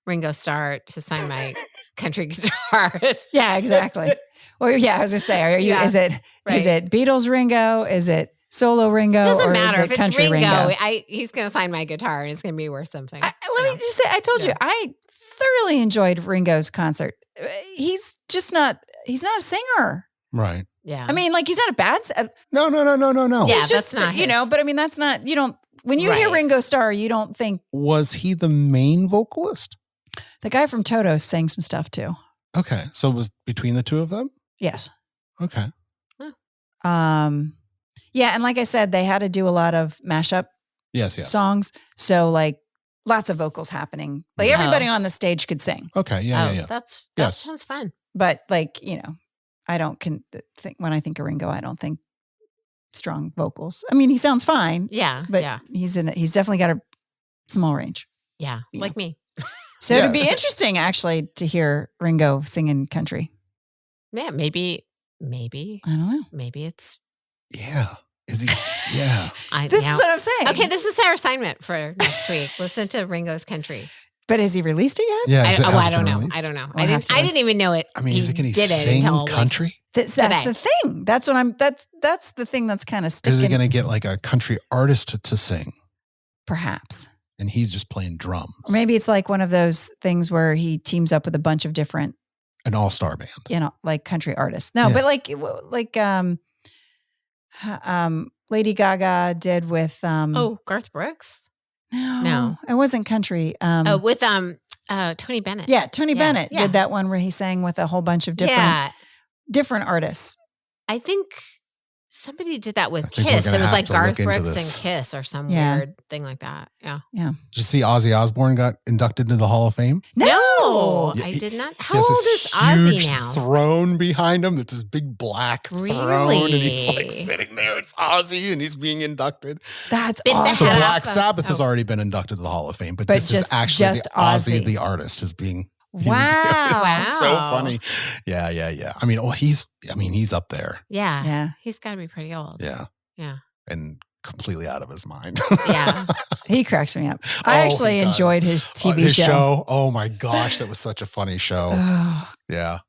Ringo Starr to sign my country guitar. Yeah, exactly. Or I was gonna say, are you? Yeah, Is it right. Beatles Ringo? Is it solo Ringo? Doesn't or matter is if it it's country Ringo. He's going to sign my guitar, and it's going to be worth something. Let me just say, I told you, Yeah. I thoroughly enjoyed Ringo's concert. He's just not. He's not a singer. Right. Yeah. I mean, like he's not a bad. No. Yeah, He's just, that's not you his. know. But I mean, that's not. You don't. When you hear Right. Ringo Starr, you don't think Was he the main vocalist? the guy from Toto sang some stuff too. Okay. So it was between the two of them? Yes. Okay. Yeah, and like I said, they had to do a lot of mashup Yes. songs. So like lots of vocals happening. Like everybody on the stage could sing. Okay. Yeah. Yeah. That Yes. sounds fun. But like, I don't think when I think of Ringo, I don't think strong vocals. I mean, he sounds fine, Yeah. but yeah. he's definitely got a small range. Yeah. you Like me. So Yeah. it'd be interesting actually to hear Ringo singing country. Yeah. Maybe I don't know. maybe it's. Yeah. Is he? Yeah. This is what I'm saying. Okay, this is our assignment for next week. Listen to Ringo's Country. But has he released it yet? Yeah. I has it don't been know. released? I don't know. We'll have to I didn't even know it. I mean, is it going to did it sing until, like, country? That's today. the thing. That's what that's the thing that's kind of Or is sticking. he going to get like a country artist to sing? Perhaps. And he's just playing drums. Or maybe it's like one of those things where he teams up with a bunch of different, An all-star band. like country artists. No, Yeah. but Lady Gaga did with Garth Brooks. no, it wasn't country. With Tony Bennett. Yeah, Tony Yeah, Bennett yeah. did that one where he sang with a whole bunch of different artists. I think somebody did that with I think we're Kiss. gonna It was have like to Garth look into Brooks this. and Kiss or some Yeah. weird thing like that. Yeah. Did you see Ozzy Osbourne got inducted into the Hall of Fame? No, Yeah, I he- did not. He How has old this is Ozzy huge now? Throne behind him. That's this big black throne, and he's like Really? sitting there. It's Ozzy, and he's being inducted. that's Bit the awesome. So head Black off of- Sabbath has oh. already been inducted to the Hall of Fame, but But this just- is actually just the Ozzy Ozzy. the artist is being. Wow. It's so funny. Yeah. I mean, he's up there. Yeah. Yeah, He's got to be pretty old. Yeah. Yeah. And completely out of his mind. Yeah. he cracks me up. I actually he does. enjoyed his TV His show. Oh my gosh, that was such a funny show. Oh, Yeah.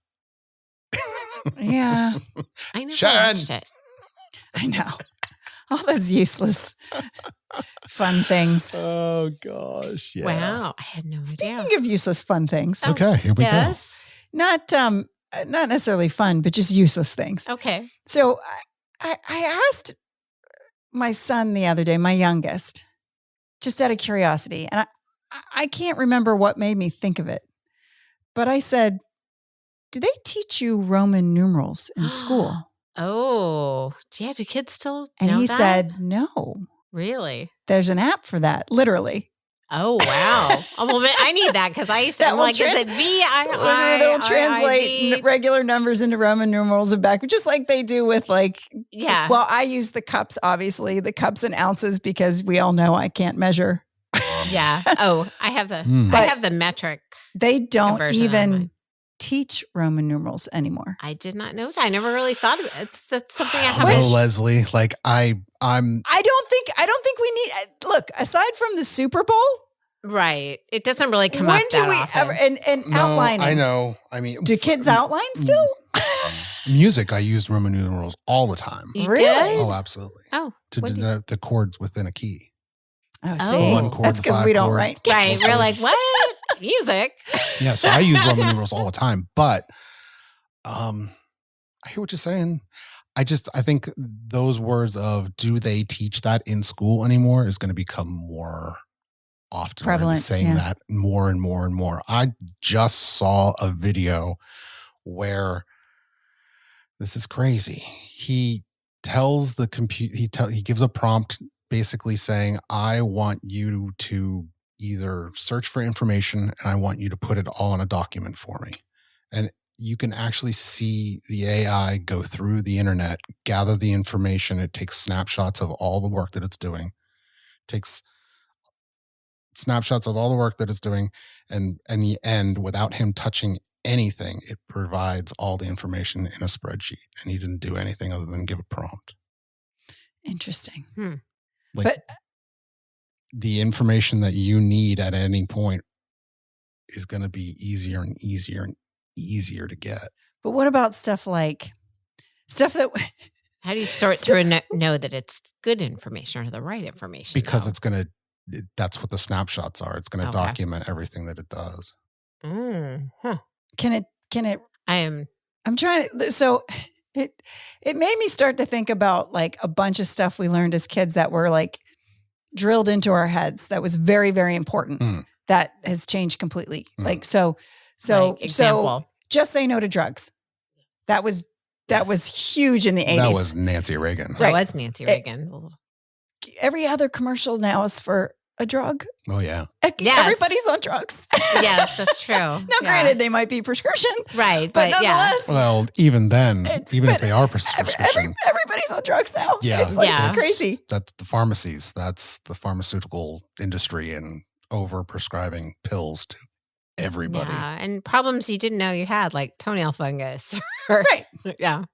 yeah, I never Sharon. watched it. I know. All those useless fun things. Oh gosh. Yeah. Wow. I had no idea. Speaking of useless fun things, Oh, Okay, here we Yes. not necessarily fun, but just useless things. Okay. So I asked my son the other day, my youngest, just out of curiosity, and I can't remember what made me think of it, but I said, "Do they teach you Roman numerals in school?" Oh, yeah. Do kids still And know he that? said, "No, Really? there's an app for that, literally." Oh, wow. Well, I need that because I used to, That I'm will like, is trans- it V-I-I? They'll translate regular numbers into Roman numerals and back, just like they do with like, Yeah. well, I use the cups, obviously, the cups and ounces, because we all know I can't measure Yeah. Oh, I have the metric. They don't conversion on even mine. teach Roman numerals anymore. I did not know that. I never really thought of it. That's something I No, haven't. Leslie. Like I'm. I don't think we need. Look, aside from the Super Bowl, Right. It doesn't really come when up do that we often. ever and No, outlining? I know. I mean, Do kids outline still? music? I used Roman numerals all the time. You Really? did? Oh, absolutely. Oh, To what do you- denote the chords within a key. Oh, Oh. see, One chord, that's because five we don't chord. write. right. We're like, what? Music? Yeah, so I use Roman numerals all the time. But I hear what you're saying. I think those words of do they teach that in school anymore is going to become more often. We're gonna be Prevalent, saying yeah. that more and more and more. I just saw a video where this is crazy. He tells the computer, he gives a prompt basically saying, I want you to either search for information and I want you to put it all in a document for me. And you can actually see the AI go through the internet, gather the information. It takes snapshots of all the work that it's doing, takes snapshots of all the work that it's doing. And in the end, without him touching anything, it provides all the information in a spreadsheet. And he didn't do anything other than give a prompt. Interesting. Like, But the information that you need at any point is going to be easier and easier and easier to get. But what about stuff that How do you sort through and know that it's good information or the right information? Because though? that's what the snapshots are. It's going to Okay. document everything that it does. Huh. can it I'm trying to, so it made me start to think about like a bunch of stuff we learned as kids that were like drilled into our heads that was very, very important. That has changed completely. Like, so example. just say no to drugs. That was huge in the 80s. That was Nancy Reagan. That was Nancy Reagan. Every other commercial now is for a drug. Oh, yeah. Yes. Everybody's on drugs. Yes, that's true. Now, granted, they might be prescription. Right. But But yeah. nonetheless, Well, even then, even if they are every- prescription, everybody's on drugs now. yeah, It's like Yeah. crazy. That's the pharmacies. That's the pharmaceutical industry and over prescribing pills to everybody. Yeah. And problems you didn't know you had, like toenail fungus. Right. Yeah.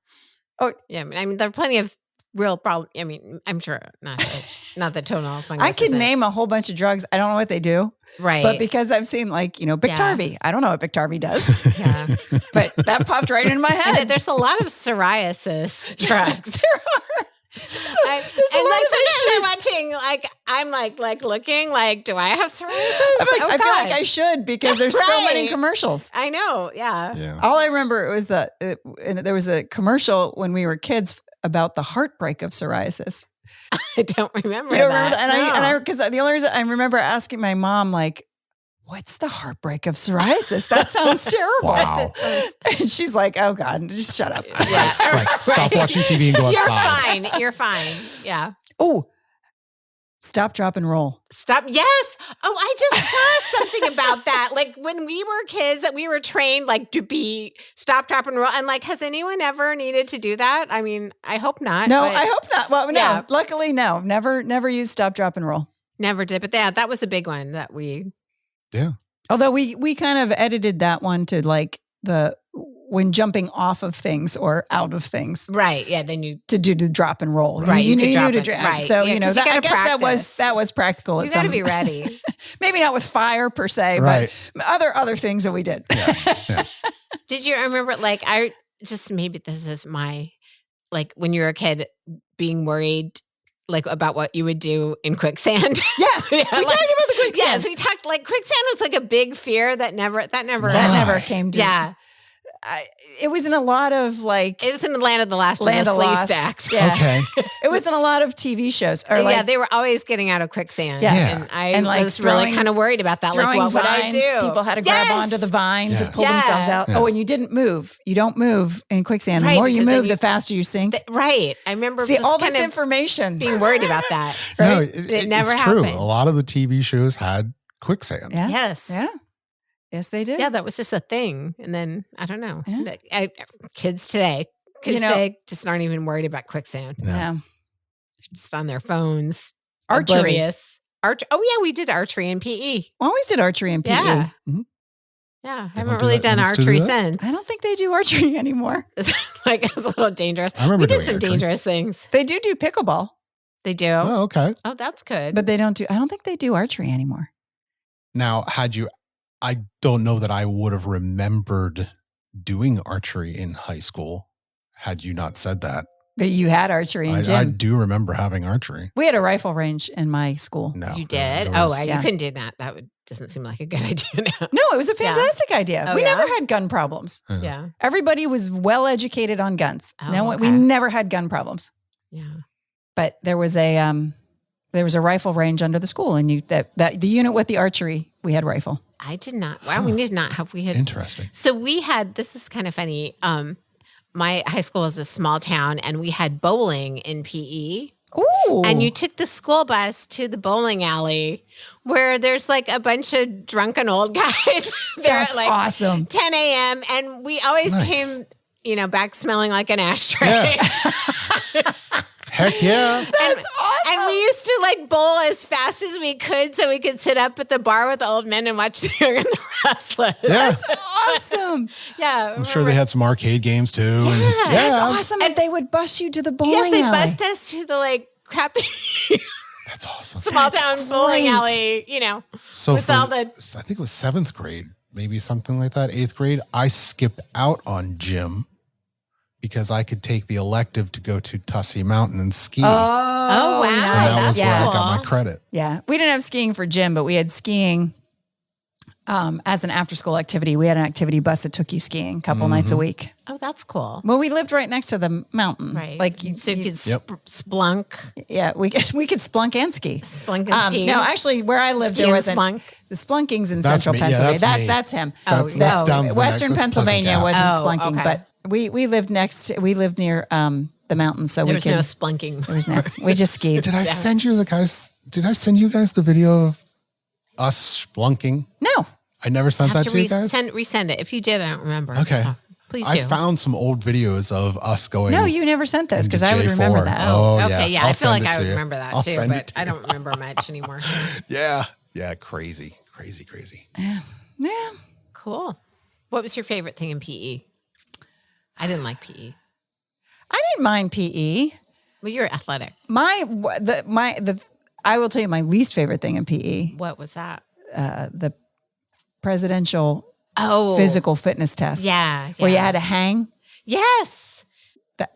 Oh. Yeah. I mean, there are plenty of real problems. I mean, I'm sure not the toenail fungus. I can isn't- name a whole bunch of drugs. I don't know what they do. Right. But because I've seen like, Biktarvy. I don't know what Biktarvy does. Yeah. But that popped right in my And head. there's a lot of psoriasis drugs. There are. There's a lot of sometimes I'm issues. watching, like, I'm like looking, like, do I have psoriasis? I'm like, I feel like I should because there's so many Right. commercials. I know. Yeah. Yeah. All I remember was that there was a commercial when we were kids about the heartbreak of psoriasis. I don't remember You don't that. remember that? And No. I because the only reason I remember asking my mom, like, what's the heartbreak of psoriasis? That sounds terrible. Wow. And she's like, oh God, just shut up. Yeah. Right. Stop watching TV and go You're outside. fine. You're fine. Yeah. Oh, stop, drop, and roll. Stop. Yes. Oh, I just saw something about that. Like when we were kids that we were trained like to be stop, drop, and roll. And like, has anyone ever needed to do that? I mean, I hope not. No, but I hope not. Well, no, Yeah. luckily, no. Never use stop, drop, and roll. never did. But that was a big one that we. Yeah. Although we kind of edited that one to like when jumping off of things or out of things Right. Yeah. Then you. to do the drop and roll. Right, You you knew could drop to it. drop. Right. So, Yeah, 'cause you I gotta guess practice. that was practical. You at got to some- be ready. Maybe not with fire per se, Right. but other things that we did. Yeah. Did you remember? Like maybe this is my like when you were a kid being worried. Like about what you would do in quicksand. Yes. Yeah, We talked about the quicksand. Yes, we talked like quicksand was like a big fear that never that Why? never came to Yeah. It was in a lot of like It was in the Land of the Lost Land and the of Sleeve Lost. Stacks. Yeah. Okay. It was in a lot of TV shows or like yeah, they were always getting out of quicksand. Yes. And I And, like, was really throwing- kind of worried about that. Like, throwing what would I vines. do? People had to grab Yes! onto the vines to Yes. pull themselves out. Yeah. Oh, and you didn't move. You don't move in quicksand. The Right, more you because then move, you- the faster you sink. Right. I remember See just all kind this of information. being worried about that. No, Right? It never it's true. happened. A lot of the TV shows had quicksand. Yeah. Yes. Yeah. Yes, they did. Yeah, that was just a thing. And then I don't know. Yeah. Kids today just aren't even worried about quicksand. No. Yeah. Just on their phones. Archery. Oblivious. archery. Oh yeah, we did archery in PE. Always did archery in PE. Yeah. Mhm. Yeah, I They haven't don't do really that- done they still do archery that? since. I don't think they do archery anymore. Like it's a little dangerous. I remember We did doing some archery. dangerous things. They do pickleball, They do. Oh, okay. Oh, that's good. but they don't do. I don't think they do archery anymore. Now, I don't know that I would have remembered doing archery in high school had you not said that. But you had archery in gym. I do remember having archery. We had a rifle range in my school. No. you no, did? there was- You couldn't do that. That doesn't seem like a good idea now. No, it was a fantastic idea. Oh, we yeah? never had gun problems. Yeah. Everybody was well educated on guns. Oh, No, we okay. never had gun problems. Yeah. But there was a rifle range under the school, and that the unit with the archery, we had rifle. I did not. Wow, we did not have. We had. Interesting. So we had. This is kind of funny. My high school was a small town, and we had bowling in PE. Ooh, And you took the school bus to the bowling alley, where there's like a bunch of drunken old guys there that's at like awesome. 10 a.m. And we always Nice. came, back smelling like an ashtray. Yeah. Heck yeah. That's awesome. And we used to like bowl as fast as we could so we could sit up at the bar with the old men and watch the Young and the Restless. Yeah. awesome. Yeah. I'm sure they had some arcade games too. and Yeah, That's abs- awesome. And they would bus you to the bowling Yes, they alley. bust us to the like crappy That's awesome. small town bowling great. alley, So with for, all the- I think it was 7th grade, maybe something like that, 8th grade, I skipped out on gym because I could take the elective to go to Tussey Mountain and ski. Oh, wow. and that that's was where I got cool. my credit. Yeah. We didn't have skiing for gym, but we had skiing as an after school activity. We had an activity bus that took you skiing a couple nights a week. Oh, that's cool. Well, we lived right next to the mountain. Right. Like so you could Yep. splunk. yeah, we could splunk and ski. Splunk and ski. No, actually, where I lived, Ski there and was splunk. The splunking's in That's central me. Yeah, Pennsylvania. that's me. That's him. That's No, down the Western neck. That's Pennsylvania Pleasant Gap. wasn't Oh, splunking, okay. but we lived near the mountain, so There we was could. no splunking. There was no. We just skied. Did I send you Did I send you guys the video of us splunking? No. I never sent Have that to to you guys. resend it. If you did, I don't remember. Okay. So please do. I found some old videos of us going. No, you never sent those because I would J4. remember that. Oh, okay, yeah. I'll I feel send like it I to would you. remember that I'll too, send it but to I you. don't remember much anymore. Yeah. Crazy. Yeah. Cool. What was your favorite thing in PE? I didn't like PE. I didn't mind PE. Well, you're athletic. I will tell you my least favorite thing in PE, What was that? the presidential Oh, physical fitness test. Yeah. Where you had to hang. Yes. That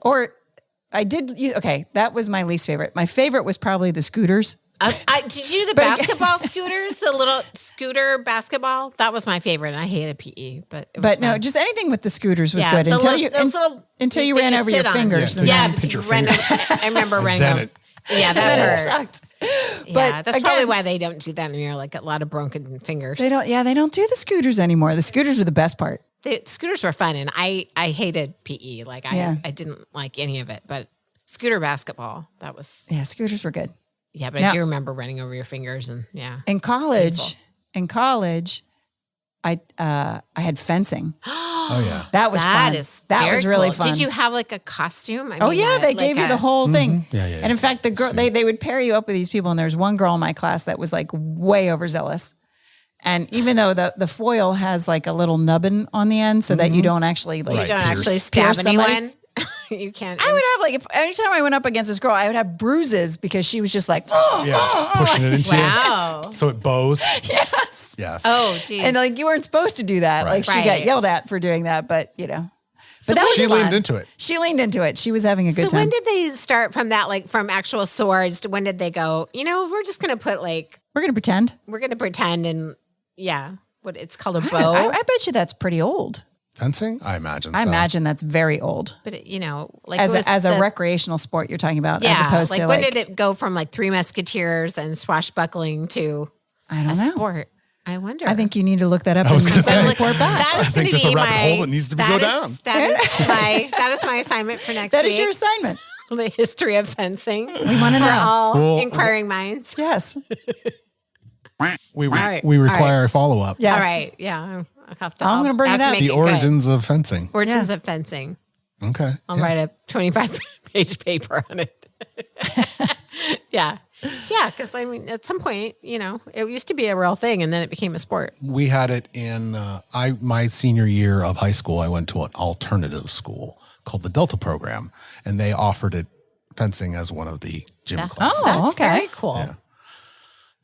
was my least favorite. My favorite was probably the scooters. Did you do the But- basketball scooters? The little scooter basketball? That was my favorite. And I hated PE, but it was But no, fun. just anything with the scooters was Yeah, good the until little- you those little until you that ran over your sit on. fingers. Yeah, and Yeah, then- Pinch your you ran fingers. over- I remember running then over. Yeah, then it that hurt. sucked. Yeah, But that's probably again, why they don't do that anymore. Like a lot of broken fingers. they don't do the scooters anymore. The scooters were the best part. The scooters were fun, and I hated PE. Like Yeah. I didn't like any of it. But scooter basketball, that was Yeah, scooters were good. yeah. But Now- I do remember running over your fingers, and yeah. In college, I had fencing. Oh yeah. That was That fun. is that very was really cool. fun. Did you have like a costume? I Oh mean, yeah, they like gave you a- the whole thing. Yeah, yeah. And in fact, the girl they would pair you up with these people, and there's one girl in my class that was like way overzealous. And even though the foil has like a little nubbin on the end, so that you don't actually like You Right, don't pierce. actually stab Pierce somebody. anyone. You can't. I would have like if anytime I went up against this girl, I would have bruises because she was just like, Yeah. Pushing it into Wow. you. So it bows. yes. Yes. Oh, geez. And like you weren't supposed to do that. Right. Like she got Right. yelled at for doing that, but you know. So But that was she fun. leaned into it. She leaned into it. She was having a good So time. when did they start from that? Like from actual swords to when did they go? We're just gonna put like We're gonna pretend. we're gonna pretend and yeah, what it's called a I, don't bow. know. I bet you that's pretty old. Fencing? I imagine. I so. imagine that's very old. but like As it was a the- recreational sport you're talking about, yeah, as opposed like to when like did it go from like Three Musketeers and swashbuckling to I a don't know. sport? I wonder. I think you need to look that up I was and gonna say. report back. that is I think going to that's a be rabbit my hole that needs to go down. That is my assignment for next That week. is your assignment. The history of fencing. We want to For know. all Well, inquiring minds. Yes. We right. require a follow up. Yes. All right. Yeah. I'm gonna bring it up. make The good. origins of fencing. Origins Yeah. of fencing. Okay. I'll Yeah. write a 25-page paper on it. Yeah. Yeah, because I mean, at some point, it used to be a real thing, and then it became a sport. We had it in my senior year of high school. I went to an alternative school called the Delta program, and they offered it fencing as one of the gym classes. Oh, That's okay. very cool.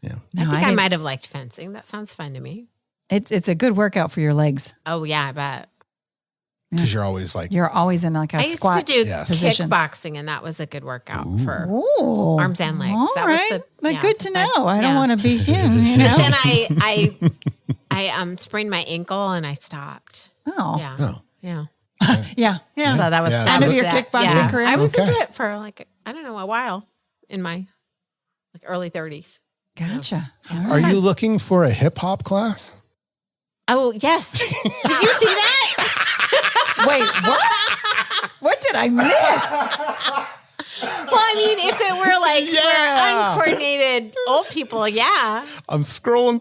Yeah. No, I think I might have liked fencing. That sounds fun to me. It's a good workout for your legs. Oh yeah, I bet. Because you're always like, You're always in like a I used squat to do position. kickboxing, and that was a good workout for Ooh. arms and legs. All That was right. the- Good to know. I don't yeah. want to be you. But then I sprained my ankle and I stopped. Oh. Yeah. oh, Yeah. Yeah. So that was Yeah, that end of was your that. kickboxing career? I was Okay. into it for a while in my early 30s. Gotcha. All are right. you looking for a hip hop class? Oh, yes. Did you see that? Wait, what? What did I miss? Well, I mean, if it were like for uncoordinated old people, yeah. I'm scrolling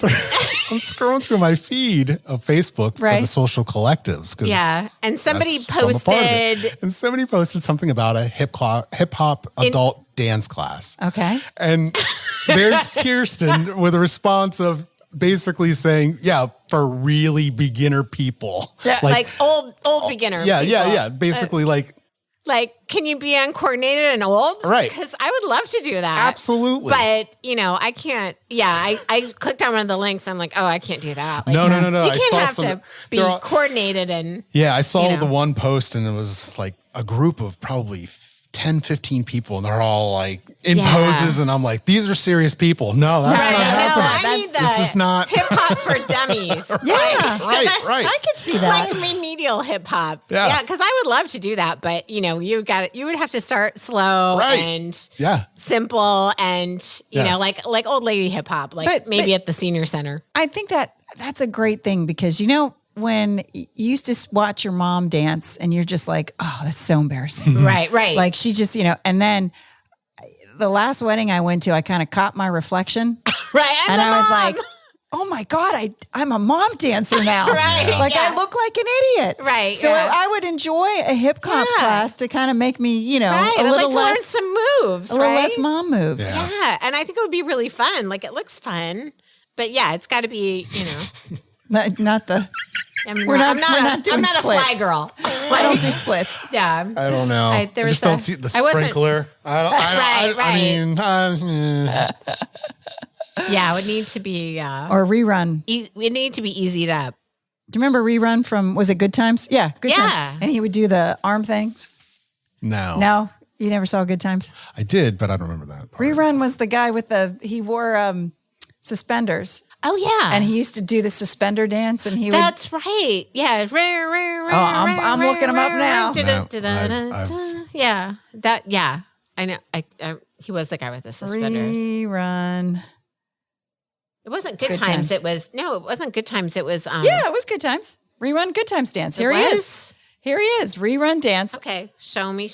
through my feed of Facebook for Right. the social collectives. 'Cause Yeah. And somebody I'm a part of it. posted. And somebody posted something about a hip hop adult dance class. Okay. And there's Kirsten with a response of basically saying, yeah, for really beginner people. Yeah, Like old beginner. Yeah, people. yeah. Basically Like, can you be uncoordinated and old? Right. Because I would love to do that. absolutely. But, I can't. Yeah, I clicked on one of the links. I'm like, oh, I can't do that. Like, No. You I can't saw have some, to be they're all- coordinated and. Yeah, I saw you know. the one post and it was like a group of probably 10, 15 people and they're all like in Yeah. poses and I'm like, these are serious people. No, that's Right, not I know. happening. I need the This is not hip hop for dummies. Yeah. right. I can see that. Like remedial hip hop. Yeah. because I would love to do that, but you would have to start slow Right. and Yeah. simple and you Yes. know, like old lady hip hop, like But- maybe at the senior center. I think that's a great thing because, when you used to watch your mom dance and you're just like, oh, that's so embarrassing. Right. Like she just, and then the last wedding I went to, I kind of caught my reflection Right. and I was like, oh my God, I'm a mom dancer now. Right, Like yeah. I look like an idiot. Right, So yeah. I would enjoy a hip hop Yeah. class to kind of make me, right. a I'd little like to learn less, some moves, a little right? less mom moves. Yeah. Yeah. And I think it would be really fun. Like it looks fun. But yeah, it's got to be, Not the, I'm We're not, not- we're not doing I'm not a fly splits. girl. I don't do splits. Yeah. I don't know. I there was just don't a- see the I wasn't- sprinkler. Yeah. It would need to be, Or rerun. it need to be easied up. Do you remember rerun from, was it Good Times? Yeah, Good Yeah. Times. And he would do the arm things. No. No, you never saw Good Times? I did, but I don't remember that part. Rerun was the guy with he wore suspenders Oh, yeah. and he used to do the suspender dance and he would. That's right. Yeah. I'm looking 'em up now. I've- Yeah. Yeah. I know. He was the guy with the suspenders. Rerun. It wasn't Good Good Times. Times. It wasn't Good Times. It was, Yeah, it was Good Times. Rerun Good Times dance. Here he is. Here he is. Rerun dance. Okay. Show me.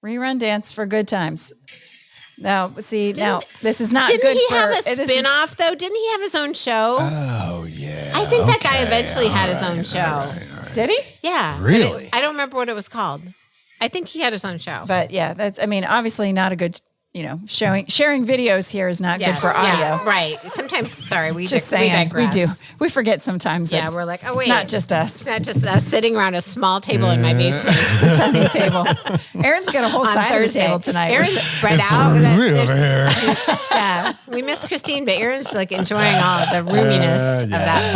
Rerun dance for Good Times. Now, see, this is not Didn't good he for. have a this is- spin-off though? Didn't he have his own show? Oh, yeah. I think that guy Okay. eventually had his All own right, show. all right. Did he? Yeah. but Really? I don't remember what it was called. I think he had his own show. But yeah, obviously not a good, sharing videos here is not good for audio. Yeah, right. Sometimes, sorry, we Just we saying, digress. we do. We forget sometimes. Yeah, that we're like, oh wait, it's not just us. It's not just us sitting around a small table in my basement The tiny table. Aaron's got a whole on side Thursday. of the table tonight. Aaron's spread It's out. real There's- here. Yeah, we miss Christine, but Aaron's like enjoying all the roominess of that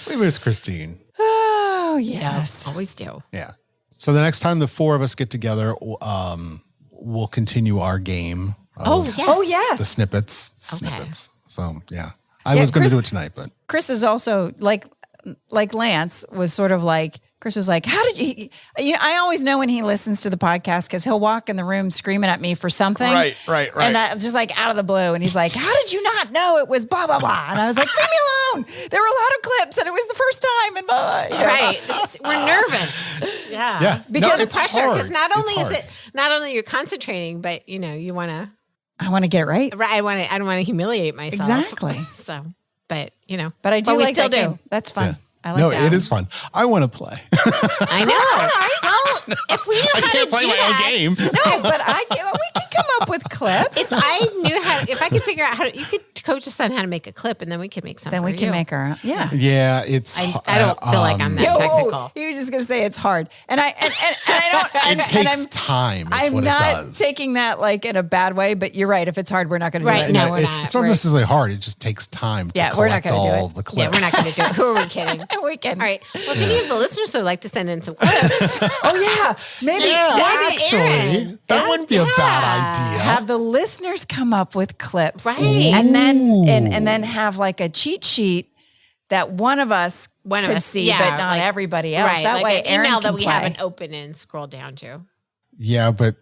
side. We miss Christine. Oh yes. Always do. Yeah. So the next time the four of us get together, we'll continue our game. Oh of yes. Oh yes. The snippets. So yeah. I Yeah, was going to Chris- do it tonight, but Chris is also like Lance was sort of like, Chris was like, how did you, I always know when he listens to the podcast because he'll walk in the room screaming at me for something. Right. And that just like out of the blue. And he's like, how did you not know it was blah, blah, blah? And I was like, leave me alone. There were a lot of clips and it was the first time. And blah, blah, Right. We're nervous. Yeah. Yeah. Because No, of it's pressure. hard. Because not It's only hard. is it not only you're concentrating, but you want to. I want to get it right. Right. I don't want to humiliate myself. Exactly. So, but But I do we like still that do. game. That's fun. Yeah. I like no, that. it is fun. I want to play. I know. Well, if we knew I how can't to play do my that, own game. No, but we can come up with clips. If I could figure out you could coach us on how to make a clip, and then we could make something. then we can make our own. Yeah. Yeah, it's. I don't feel like I'm that technical. You're just gonna say it's hard, and I don't. It takes time. Is I'm what not it does. taking that like in a bad way, but you're right. If it's hard, we're not going to do Right, it. no, we're not. It's not necessarily hard. It just takes time to we're not collect gonna do all it. the clips. Yeah, we're not going to do it. Who are we kidding? We can. All right. Well, if any of the listeners would like to send in some clips, Oh yeah, maybe Actually, that wouldn't be a bad idea. have the listeners come up with clips, Right. And then Ooh. and then have like a cheat sheet that one of us could see, yeah, but not like- everybody else. right? That Like way, an Aaron email can that we play. haven't opened and scroll down to. Yeah, but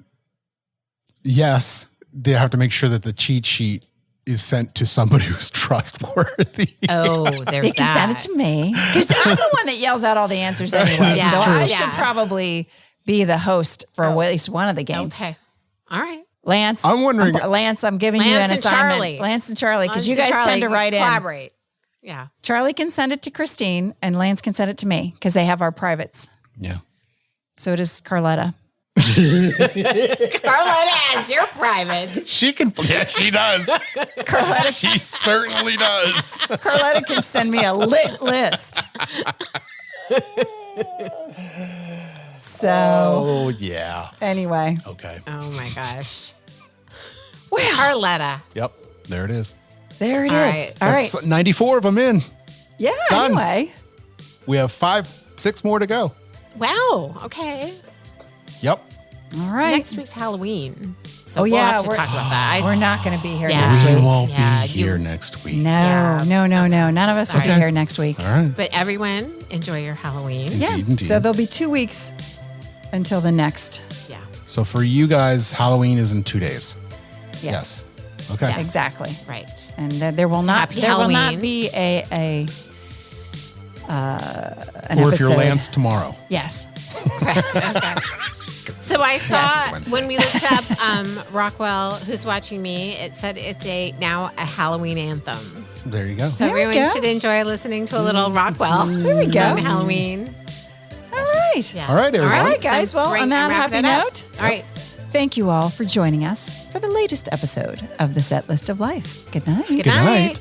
yes, they have to make sure that the cheat sheet is sent to somebody who's trustworthy. Oh, there's They can send it to me because I'm the one that yells out all the answers anyway. Yeah, so true. I Yeah. should probably be the host for at least one of the games. Okay. All right. Lance, I'm wondering- Lance, I'm giving you Lance an and assignment. Charlie. Lance and Charlie, because you Lance and guys Charlie tend to write in. collaborate. Yeah. Charlie can send it to Christine, and Lance can send it to me because they have our privates. Yeah. So does Carletta. Carletta has your privates. She can. Yeah, she does. Carletta, She certainly does. Carletta can send me a lit list. So Oh, yeah. anyway, Okay. Oh my gosh. well, Carletta. Yep. There it is. there it is. All right. All right. That's 94 of them in. Yeah. Done. Anyway, We have 6 more to go. Wow. Okay. Yep. all right. Next week's Halloween. So Oh, we'll yeah, have to we're- talk about that. We're not going to be here Yeah. next We week. won't Yeah, be here next week. No, Yeah. no. None of us will be Okay. here next week. All right. But everyone, enjoy your Halloween. Yeah. Indeed. So there'll be 2 weeks until the next. Yeah. So for you guys, Halloween is in 2 days. Yes. Okay. Yes. Exactly. Right. And there will So not happy there will not Halloween. be an Or episode. if you're Lance tomorrow. Yes. So I saw Wednesday. when we looked up Rockwell, Who's Watching Me, it said it's now a Halloween anthem. There you go. So There we everyone go. should enjoy listening to a little Rockwell. There we go. On Halloween. All right. Yeah. All right, everyone. All right, guys. Well, on that I'm happy wrapping it up. note, All right. thank you all for joining us for the latest episode of The Set List of Life. Good night. Good Good night. night.